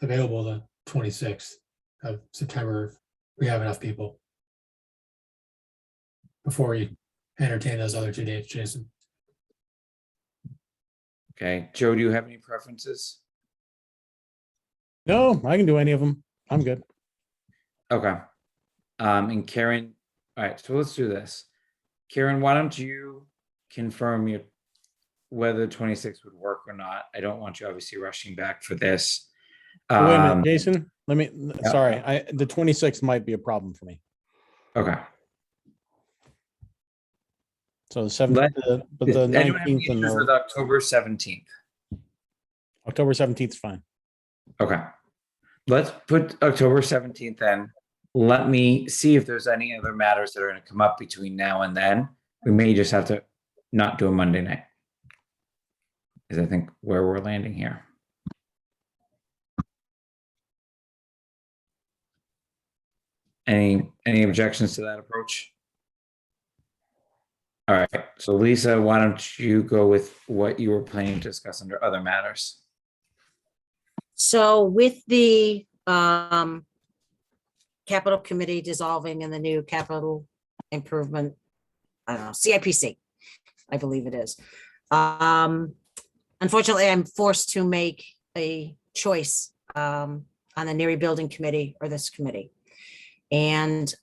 available the 26th of September. If we have enough people. Before you entertain those other 2 dates, Jason. Okay, Joe, do you have any preferences? No, I can do any of them. I'm good. Okay. And Karen, all right, so let's do this. Karen, why don't you confirm whether 26 would work or not? I don't want you obviously rushing back for this. Wait a minute, Um, Jason, sorry, the 26th might be a problem for me. Okay. So the 7th, but Does the anyone have any 19th and issues with the October 17th? October 17th is fine. Okay. Let's put October 17th then. Let me see if there's any other matters that are going to come up between now and then. We may just have to not do a Monday night. Is I think where we're landing here. Any objections to that approach? All right, so Lisa, why don't you go with what you were planning to discuss under other matters? So with the capital committee dissolving and the new capital improvement, I don't know, CIPC, I believe it is. Unfortunately, I'm forced to make a choice on the Neary Building Committee or this committee. And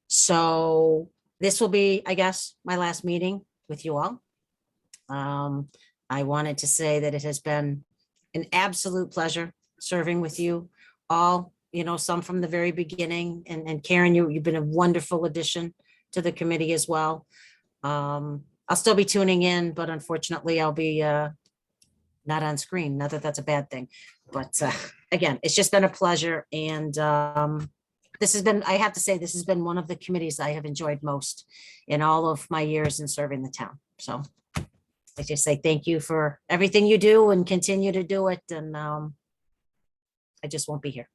so this will be, I guess, my last meeting with you all. I wanted to say that it has been an absolute pleasure serving with you all, some from the very beginning. And Karen, you've been a wonderful addition to the committee as well. I'll still be tuning in, but unfortunately I'll be not on screen. Not that that's a bad thing, but again, it's just been a pleasure. And this has been, I have to say, this has been one of the committees I have enjoyed most in all of my years in serving the town. So I just say thank you for everything you do and continue to do it. And I just won't be here.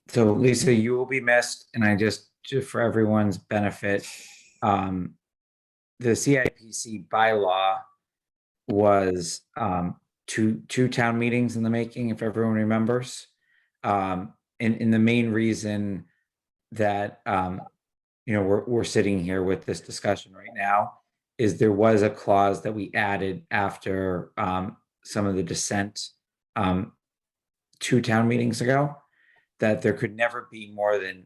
So Lisa, you will be missed, and I just for everyone's benefit, the CIPC bylaw was two town meetings in the making, if everyone remembers. And the main reason that we're sitting here with this discussion right now is there was a clause that we added after some of the dissent 2 town meetings ago, that there could never be more than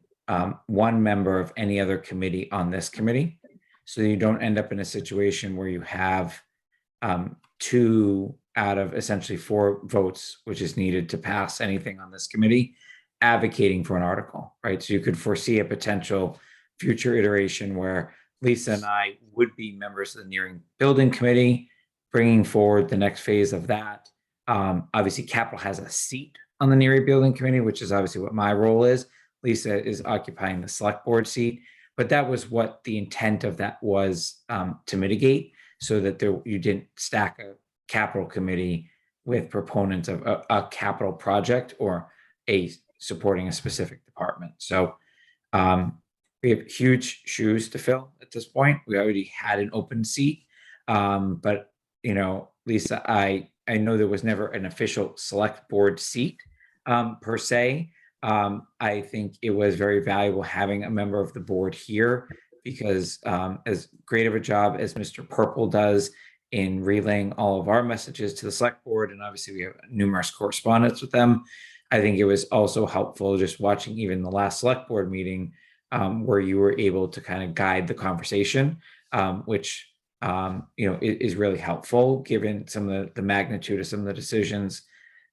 one member of any other committee on this committee. So you don't end up in a situation where you have 2 out of essentially 4 votes, which is needed to pass anything on this committee, advocating for an article, right? So you could foresee a potential future iteration where Lisa and I would be members of the Neary Building Committee, bringing forward the next phase of that. Obviously, Capital has a seat on the Neary Building Committee, which is obviously what my role is. Lisa is occupying the select board seat, but that was what the intent of that was, to mitigate, so that you didn't stack a capital committee with proponents of a capital project or supporting a specific department. So we have huge shoes to fill at this point. We already had an open seat, but Lisa, I know there was never an official select board seat per se. I think it was very valuable having a member of the board here because as great of a job as Mr. Purple does in relaying all of our messages to the select board, and obviously we have numerous correspondence with them. I think it was also helpful just watching even the last select board meeting where you were able to kind of guide the conversation, which is really helpful given some of the magnitude of some of the decisions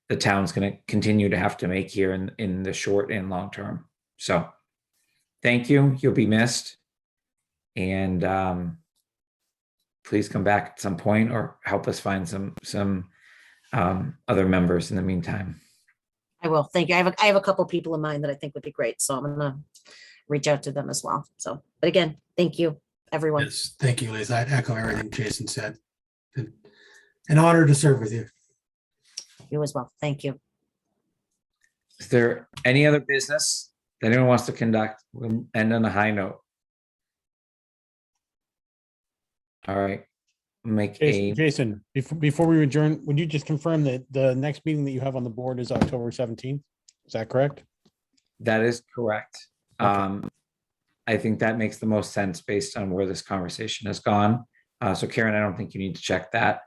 the town's going to continue to have to make here in the short and long term. So thank you. You'll be missed. And please come back at some point or help us find some other members in the meantime. I will. Thank you. I have a couple people in mind that I think would be great. So I'm gonna reach out to them as well. So, but again, thank you, everyone. Yes, thank you, Liz. I echo everything Jason said. An honor to serve with you. You as well. Thank you. Is there any other business that anyone wants to conduct? We'll end on a high note. All right. Make a, Jason, before we adjourn, would you just confirm that the next meeting that you have on the board is October 17th? Is that correct? that is correct. Okay. I think that makes the most sense based on where this conversation has gone. So Karen, I don't think you need to check that.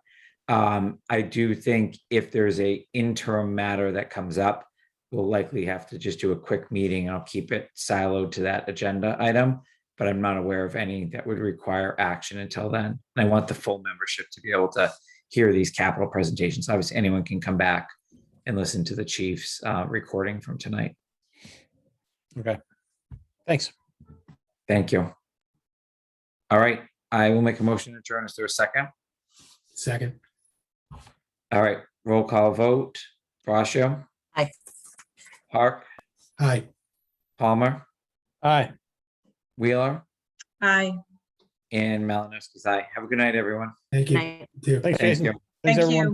I do think if there's a interim matter that comes up, we'll likely have to just do a quick meeting. I'll keep it siloed to that agenda item, but I'm not aware of any that would require action until then. And I want the full membership to be able to hear these capital presentations. Obviously, anyone can come back and listen to the chief's recording from tonight. Okay. Thanks. Thank you. All right, I will make a motion to adjourn. Is there a second? Second. All right, roll call vote. Brascio? Aye. Park? Aye. Palmer? Aye. Wheeler? Aye. And Malinowski's aye. Have a good night, everyone. Thank you. Night. You too. Thanks, Thank Jason. you. Thanks, Thank everyone. you.